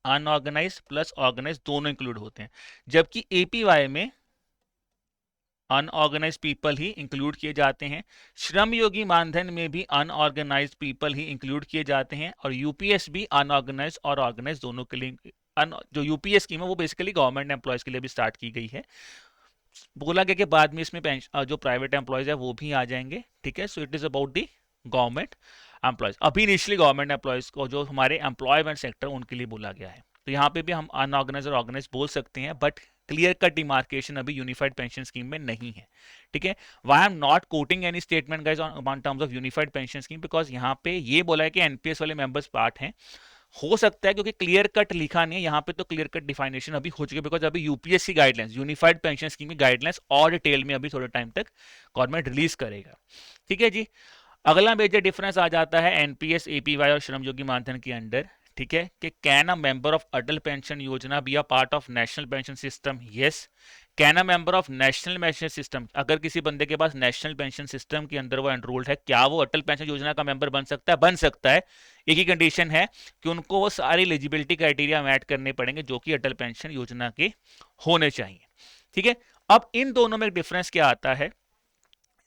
अनऑर्गेनाइज प्लस ऑर्गेनाइज दोनों इंक्लूड होते हैं, जबकि एपीवाई में अनऑर्गेनाइज पीपल ही इंक्लूड किए जाते हैं. श्रम योगी मानधन में भी अनऑर्गेनाइज पीपल ही इंक्लूड किए जाते हैं, और यूपीएस भी अनऑर्गेनाइज और ऑर्गेनाइज दोनों के लिए. जो यूपीएस स्कीम है वो बेसिकली गवर्नमेंट एम्प्लॉयज के लिए भी स्टार्ट की गई है. बोला गया कि बाद में इसमें जो प्राइवेट एम्प्लॉयज है वो भी आ जाएंगे. ठीक है, so it is about the government employees. अभी इनिशियली गवर्नमेंट एम्प्लॉयज को जो हमारे एम्प्लॉयमेंट सेक्टर उनके लिए बोला गया है. तो यहाँ पे भी हम अनऑर्गेनाइज और ऑर्गेनाइज बोल सकते हैं, बट क्लियर कट डिमार्केशन अभी यूनिफाइड पेंशन स्कीम में नहीं है. ठीक है, why I am not coating any statement guys on terms of unified pension scheme, because यहाँ पे ये बोला है कि एनपीएस वाले मेंबर्स पार्ट हैं. हो सकता है क्योंकि क्लियर कट लिखा नहीं है यहाँ पे, तो क्लियर कट डिफाइनेशन अभी हो चुकी है, बिकॉज अभी UPSC guidelines unified pension scheme की गाइडलाइंस और डिटेल में अभी थोड़े टाइम तक गवर्नमेंट रिलीज करेगा. ठीक है जी. अगला मेजर डिफरेंस आ जाता है एनपीएस, एपीवाई और श्रम योगी मानधन के अंडर. ठीक है, कि can a member of Atal pension Yojana be a part of national pension system. Yes. Can a member of national pension system, अगर किसी बंदे के पास नेशनल पेंशन सिस्टम के अंदर वो एनरोल्ड है, क्या वो अटल पेंशन योजना का मेंबर बन सकता है? बन सकता है. एक ही कंडीशन है कि उनको वो सारी एलिजिबिलिटी क्राइटेरिया ऐड करने पड़ेंगे जो कि अटल पेंशन योजना के होने चाहिए. ठीक है, अब इन दोनों में डिफरेंस क्या आता है?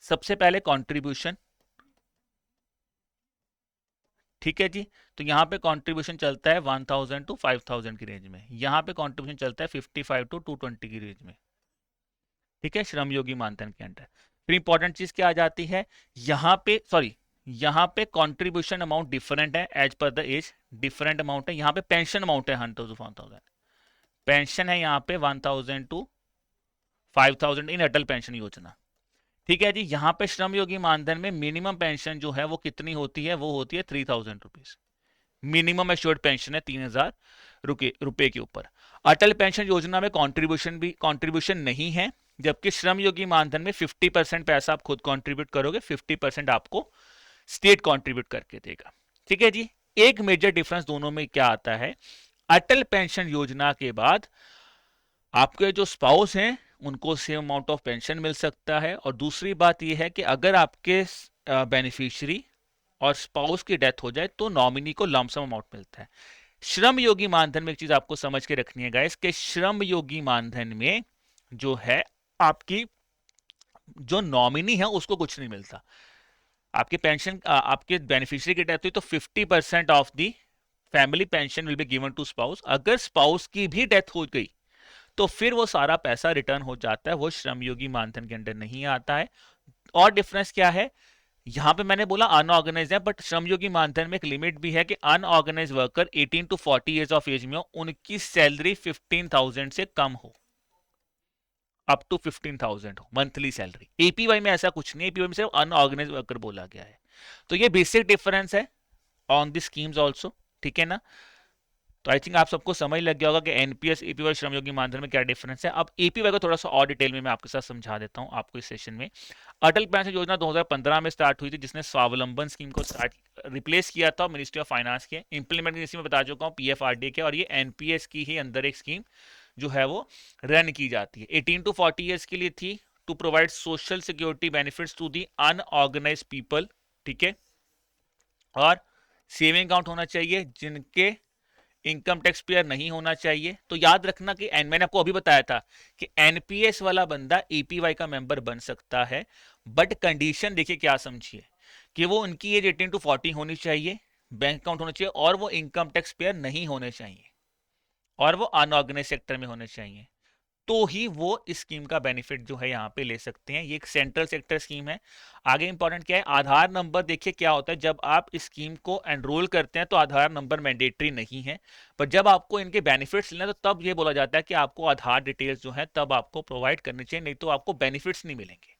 सबसे पहले कॉन्ट्रीब्यूशन. ठीक है जी, तो यहाँ पे कंट्रीब्यूशन चलता है 1000 to 5000 की रेंज में. यहाँ पे कंट्रीब्यूशन चलता है 55 to 220 की रेंज में. ठीक है, श्रम योगी मानधन के अंडर. फिर इंपॉर्टेंट चीज क्या आ जाती है, यहाँ पे यहाँ पे कंट्रीब्यूशन अमाउंट डिफरेंट है as per the age. Different amount है. यहाँ पे पेंशन अमाउंट है 1000, पेंशन है यहाँ पे 1000 to 5000 इन अटल पेंशन योजना. ठीक है जी. यहाँ पे श्रम योगी मानधन में मिनिमम पेंशन जो है वो कितनी होती है? वो होती है 3000 रुपीज. मिनिमम एश्योर्ड पेंशन है 3000 रुपए के ऊपर. अटल पेंशन योजना में कंट्रीब्यूशन नहीं है, जबकि श्रम योगी मानधन में 50% पैसा आप खुद कंट्रीब्यूट करोगे, 50% आपको स्टेट कंट्रीब्यूट करके देगा. ठीक है जी. एक मेजर डिफरेंस दोनों में क्या आता है, अटल पेंशन योजना के बाद आपके जो स्पाउस हैं उनको सेम अमाउंट ऑफ पेंशन मिल सकता है, और दूसरी बात यह है कि अगर आपके बेनिफिशियरी और स्पाउस की डेथ हो जाए तो नॉमिनी को लमसम अमाउंट मिलता है. श्रम योगी मानधन में एक चीज आपको समझ के रखनी है गाइस, कि श्रम योगी मानधन में जो है आपकी जो नॉमिनी है उसको कुछ नहीं मिलता. आपके पेंशन आपके बेनिफिशियरी की डेथ हुई तो 50% of the family pension will be given to spouse. अगर स्पाउस की भी डेथ हो गई तो फिर वो सारा पैसा रिटर्न हो जाता है, वो श्रम योगी मानधन के अंडर नहीं आता है. और डिफरेंस क्या है, यहां पे मैंने बोला अनऑर्गेनाइज है, बट श्रमयोगी मानधन में एक लिमिट भी है कि unorganise worker 18 to 40 years of age में हो, उनकी सैलरी 15,000 से कम हो, अप टू 15,000 हो मंथली सैलरी। एपीवाई में ऐसा कुछ नहीं, एपीवाई में सिर्फ अनऑर्गेनाइज वर्कर बोला गया है। तो ये बेसिक डिफरेंस है ऑन दी स्कीम्स ऑल्सो, ठीक है ना। तो आई थिंक आप सबको समझ लग गया होगा कि एनपीएस, एपीवाई, श्रमयोगी मानधन में क्या डिफरेंस है। अब एपीवाई को थोड़ा सा और डिटेल में मैं आपके साथ समझा देता हूं आपको इस सेशन में। अटल पेंशन योजना 2015 में स्टार्ट हुई थी, जिसने स्वावलंबन स्कीम को स्टार्ट रिप्लेस किया था मिनिस्ट्री ऑफ फाइनेंस के। इंप्लीमेंट इसी में बता चुका हूँ पीएफआरडीए के, और ये एनपीएस की ही अंदर एक स्कीम जो है वो रन की जाती है। 18 टू 40 ईयर्स के लिए थी, to provide social security benefits to the unorganise people, ठीक है। और सेविंग अकाउंट होना चाहिए, जिनके इनकम टैक्स पेयर नहीं होना चाहिए। तो याद रखना कि मैंने आपको अभी बताया था कि एनपीएस वाला बंदा एपीवाई का मेंबर बन सकता है, बट कंडीशन देखिए क्या समझिए, कि वो उनकी एज 18 टू 40 होनी चाहिए, बैंक अकाउंट होना चाहिए, और वो इनकम टैक्स पेयर नहीं होने चाहिए, और वो अनऑर्गेनाइज सेक्टर में होने चाहिए, तो ही वो इस स्कीम का बेनिफिट जो है यहाँ पे ले सकते हैं। ये एक सेंट्रल सेक्टर स्कीम है। आगे इंपॉर्टेंट क्या है, आधार नंबर। देखिए क्या होता है, जब आप इस स्कीम को एनरोल करते हैं तो आधार नंबर मैंडेटरी नहीं है, पर जब आपको इनके बेनिफिट्स लेना तो तब ये बोला जाता है कि आपको आधार डिटेल्स जो है तब आपको प्रोवाइड करनी चाहिए, नहीं तो आपको बेनिफिट्स नहीं मिलेंगे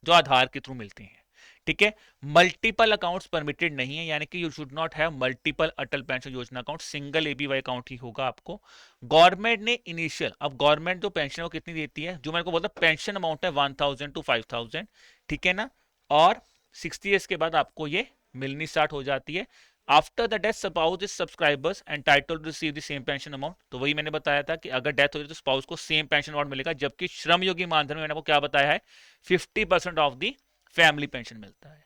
जो आधार के थ्रू मिलते हैं, ठीक है। मल्टीपल अकाउंट्स परमिटेड नहीं है, यानी कि you should not have multiple Atal pension योजना अकाउंट, सिंगल एबीवाई अकाउंट ही होगा आपको। गवर्नमेंट ने इनिशियल, अब गवर्नमेंट जो पेंशन है वो कितनी देती है, जो मेरे को बोलता पेंशन अमाउंट है 1000 टू 5000, ठीक है ना। और 60 ईयर्स के बाद आपको ये मिलनी स्टार्ट हो जाती है। After the death spouse is subscribers entitled to receive the same pension amount. तो वही मैंने बताया था कि अगर डेथ हो जाए तो स्पाउस को सेम पेंशन अमाउंट मिलेगा, जबकि श्रमयोगी मानधन में मैंने आपको क्या बताया है, 50% ऑफ दी फैमिली पेंशन मिलता है,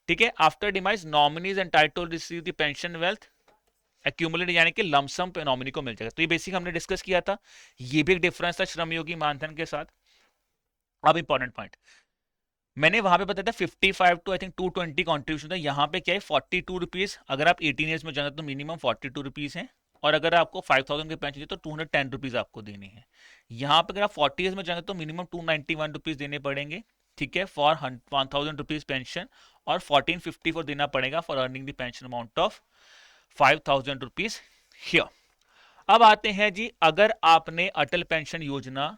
ठीक है। After demise nominees entitled to receive the pension wealth accumulate, यानी कि लमसम पे नॉमिनी को मिल जाएगा। तो ये बेसिक हमने डिस्कस किया था, ये भी एक डिफरेंस था श्रमयोगी मानधन के साथ। अब इंपॉर्टेंट पॉइंट, मैंने वहां पे बताया था 55 टू आई थिंक 220 कॉन्ट्रीब्यूशन था, यहाँ पे क्या है 42 रुपीज। अगर आप 18 ईयर्स में जाना तो मिनिमम 42 रुपीज है, और अगर आपको 5000 के पेंशन तो 210 रुपीज आपको देनी है। यहाँ पे अगर आप 40 ईयर्स में जाएंगे तो मिनिमम 291 रुपीज देने पड़ेंगे, ठीक है, फॉर 1000 रुपीज पेंशन, और 1454 देना पड़ेगा for earning the pension amount of 5000 rupees here. अब आते हैं जी, अगर आपने अटल पेंशन योजना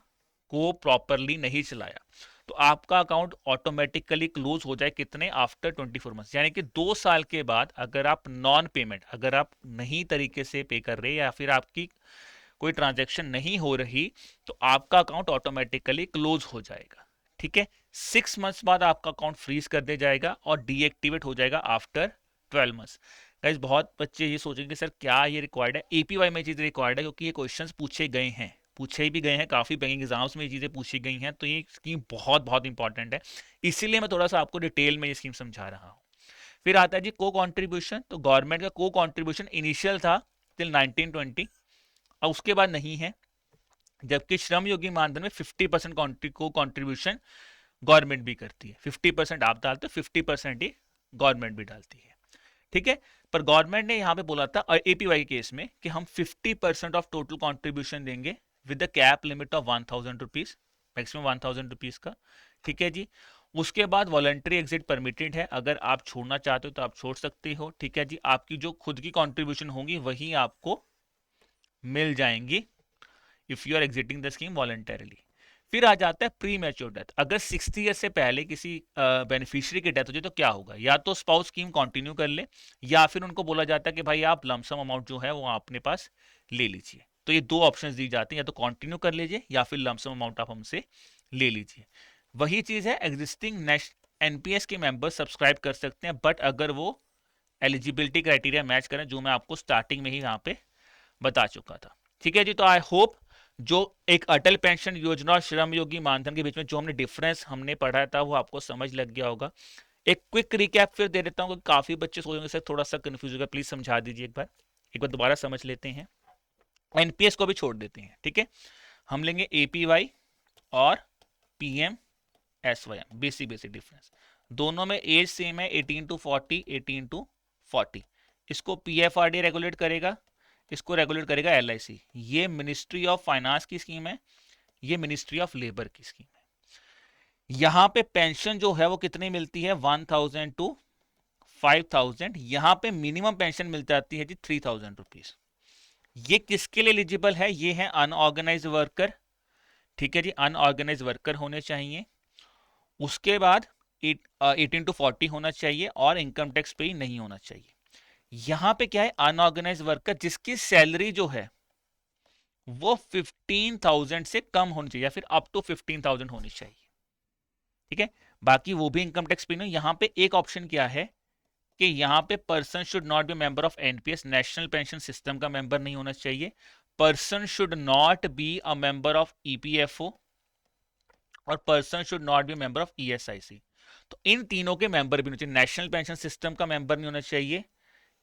को प्रॉपरली नहीं चलाया तो आपका अकाउंट ऑटोमेटिकली क्लोज हो जाए, कितने, आफ्टर 24 मंथ्स, यानी कि 2 साल के बाद अगर आप नॉन पेमेंट, अगर आप नहीं तरीके से पे कर रहे या फिर आपकी कोई ट्रांजैक्शन नहीं हो रही, तो आपका अकाउंट ऑटोमेटिकली क्लोज हो जाएगा, ठीक है। 6 मंथ्स बाद आपका अकाउंट फ्रीज कर दिया जाएगा और डीएक्टिवेट हो जाएगा आफ्टर 12 मंथ्स। गाइस बहुत बच्चे ये सोचेंगे सर क्या ये रिक्वायर्ड है, एपीवाई में चीज रिक्वायर्ड है, क्योंकि ये क्वेश्चंस पूछे गए हैं, पूछे भी गए हैं, काफी बैंकिंग एग्जाम्स में ये चीजें पूछी गई हैं, तो ये स्कीम बहुत बहुत इंपॉर्टेंट है, इसीलिए मैं थोड़ा सा आपको डिटेल में ये स्कीम समझा रहा हूँ। फिर आता है जी को कॉन्ट्रीब्यूशन। तो गवर्नमेंट का को कॉन्ट्रीब्यूशन इनिशियल था टिल 1920, और उसके बाद नहीं है, जबकि श्रम योगी मानधन में 50% को कॉन्ट्रीब्यूशन गवर्नमेंट भी करती है। 50% आप डालते हो, 50% ही गवर्नमेंट भी डालती है, ठीक है। पर गवर्नमेंट ने यहां पे बोला था एपीवाई के केस में कि हम 50% ऑफ टोटल कंट्रीब्यूशन देंगे with the cap limit of 1000 rupees, maximum 1000 rupees का, ठीक है जी। उसके बाद वॉलंटरी एग्जिट परमिटेड है, अगर आप छोड़ना चाहते हो तो आप छोड़ सकते हो, ठीक है जी। आपकी जो खुद की कंट्रीब्यूशन होगी वही आपको मिल जाएंगी if you are exiting the scheme voluntarily. फिर आ जाता है प्री मैच्योर डेथ। अगर 60 ईयर से पहले किसी बेनिफिशियरी की डेथ हो जाए तो क्या होगा, या तो स्पाउस स्कीम कंटिन्यू कर ले, या फिर उनको बोला जाता है कि भाई आप लमसम अमाउंट जो है वो अपने पास ले लीजिए। तो ये दो ऑप्शंस दी जाती हैं, या तो कंटिन्यू कर लीजिए या फिर लमसम अमाउंट आप हमसे ले लीजिए। वही चीज है, एग्जिस्टिंग एनपीएस के मेंबर सब्सक्राइब कर सकते हैं, बट अगर वो एलिजिबिलिटी क्राइटेरिया मैच करें, जो मैं आपको स्टार्टिंग में ही यहाँ पे बता चुका था, ठीक है जी। तो आई होप जो एक अटल पेंशन योजना और श्रमयोगी मानधन के बीच में जो हमने डिफरेंस हमने पढ़ा था वो आपको समझ लग गया होगा। एक क्विक रिकैप फिर दे देता हूँ, क्योंकि काफी बच्चे सोचेंगे सर थोड़ा सा कंफ्यूज होगा, प्लीज समझा दीजिए एक बार दोबारा समझ लेते हैं। एनपीएस को भी छोड़ देते हैं, ठीक है। हम लेंगे एपीवाई और PM SYM, basic basic difference, दोनों में एज सेम है 18 टू 40, 18 टू 40। इसको पीएफआरडी रेगुलेट करेगा, इसको रेगुलेट करेगा एलआईसी। ये मिनिस्ट्री ऑफ फाइनेंस की स्कीम है, ये मिनिस्ट्री ऑफ लेबर की स्कीम है। यहां पे पेंशन जो है वो कितनी मिलती है, 1000 टू 5000। यहां पे मिनिमम पेंशन मिल जाती है जी 3000 रुपीज। ये किसके लिए एलिजिबल है, ये है अनऑर्गेनाइज वर्कर। ठीक है जी, अनऑर्गेनाइज वर्कर होने चाहिए। उसके बाद 18 to 40 होना चाहिए और इनकम टैक्स पे नहीं होना चाहिए। यहां पे क्या है, अनऑर्गेनाइज वर्कर जिसकी सैलरी जो है वो 15,000 से कम होनी चाहिए या फिर अप टू 15,000 होनी चाहिए। ठीक है, बाकी वो भी इनकम टैक्स पे नहीं। यहां पे एक ऑप्शन क्या है कि यहां पे person should not be member of NPS, national pension system का मेंबर नहीं होना चाहिए। Person should not be a member of EPFO और person should not be member of ESIC. तो इन तीनों के मेंबर भी होने चाहिए। नेशनल पेंशन सिस्टम का मेंबर नहीं होना चाहिए,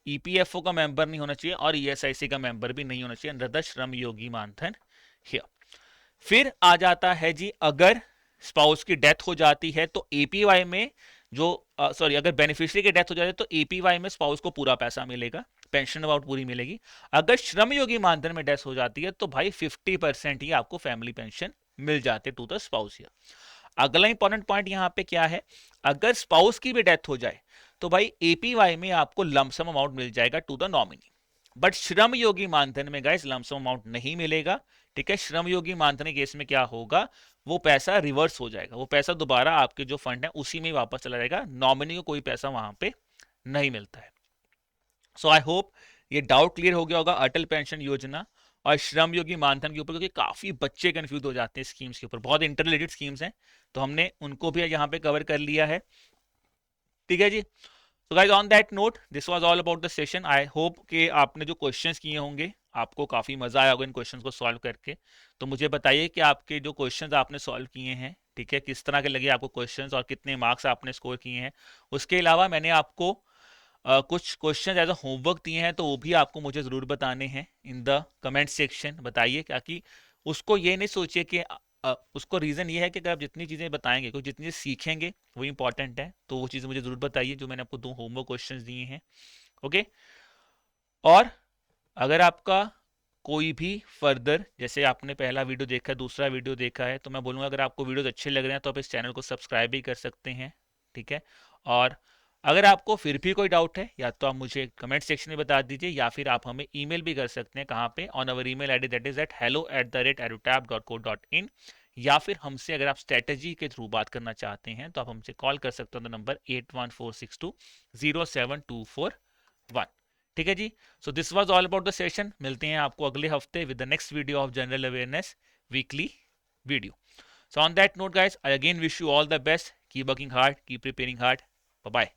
ईपीएफओ का मेंबर नहीं होना चाहिए और ईएसआईसी का मेंबर भी नहीं होना चाहिए under the Shram Yogi Maandhan here. फिर आ जाता है जी, अगर स्पाउस की डेथ हो जाती है तो एपीवाई में जो सॉरी अगर बेनिफिशियरी की डेथ हो जाती है तो एपीवाई में स्पाउस को पूरा पैसा मिलेगा, पेंशन अमाउंट पूरी मिलेगी। अगर श्रम योगी मानधन में डेथ हो जाती है तो भाई 50% ही आपको फैमिली पेंशन मिल जाते टू द स्पाउस। अगला इंपॉर्टेंट पॉइंट यहां पे क्या है, अगर स्पाउस की भी डेथ हो जाए तो भाई एपीवाई में आपको लमसम अमाउंट मिल जाएगा to the nominee. But Shram Yogi Maandhan में गाइस लमसम अमाउंट नहीं मिलेगा। ठीक है, श्रम योगी मानधन के केस में क्या होगा, वो पैसा रिवर्स हो जाएगा, वो पैसा दोबारा आपके जो फंड है उसी में वापस चला जाएगा, नॉमिनी को कोई पैसा वहां पे नहीं मिलता है। सो आई होप ये डाउट क्लियर हो गया होगा अटल पेंशन योजना और श्रम योगी मानधन के ऊपर, क्योंकि काफी बच्चे कंफ्यूज हो जाते हैं स्कीम्स के ऊपर, बहुत इंटर रिलेटेड स्कीम्स हैं, तो हमने उनको भी यहाँ पे कवर कर लिया है। ठीक है जी, तो guys on that note this was all about the session. I hope कि आपने जो क्वेश्चंस किए होंगे आपको काफी मजा आया होगा इन क्वेश्चंस को सॉल्व करके। तो मुझे बताइए कि आपके जो क्वेश्चंस आपने सॉल्व किए हैं, ठीक है, किस तरह के लगे आपको क्वेश्चंस और कितने मार्क्स आपने स्कोर किए हैं। उसके अलावा मैंने आपको कुछ क्वेश्चन एज अ होमवर्क दिए हैं, तो वो भी आपको मुझे ज़रूर बताने हैं इन द कमेंट सेक्शन। बताइए, ताकि उसको ये नहीं सोचिए कि उसको रीज़न ये है कि अगर आप जितनी चीज़ें बताएंगे, कुछ जितनी चीज़ें सीखेंगे वो इंपॉर्टेंट है, तो वो चीज़ मुझे ज़रूर बताइए जो मैंने आपको 2 होमवर्क क्वेश्चन दिए हैं। ओके, और अगर आपका कोई भी फर्दर, जैसे आपने पहला वीडियो देखा है, दूसरा वीडियो देखा है, तो मैं बोलूँगा अगर आपको वीडियोस अच्छे लग रहे हैं तो आप इस चैनल को सब्सक्राइब भी कर सकते हैं। ठीक है, और अगर आपको फिर भी कोई डाउट है या तो आप मुझे कमेंट सेक्शन में बता दीजिए या फिर आप हमें ईमेल भी कर सकते हैं। कहाँ पे, on our email ID that is at hello@edutap.co.in, या फिर हमसे अगर आप स्ट्रेटेजी के थ्रू बात करना चाहते हैं तो आप हमसे कॉल कर सकते हो नंबर 8146207241। ठीक है जी, so this was all about the session. मिलते हैं आपको अगले हफ्ते with the next video of general awareness weekly video. So on that note guys, I again wish you all the best, keep working hard, keep preparing hard, bye bye.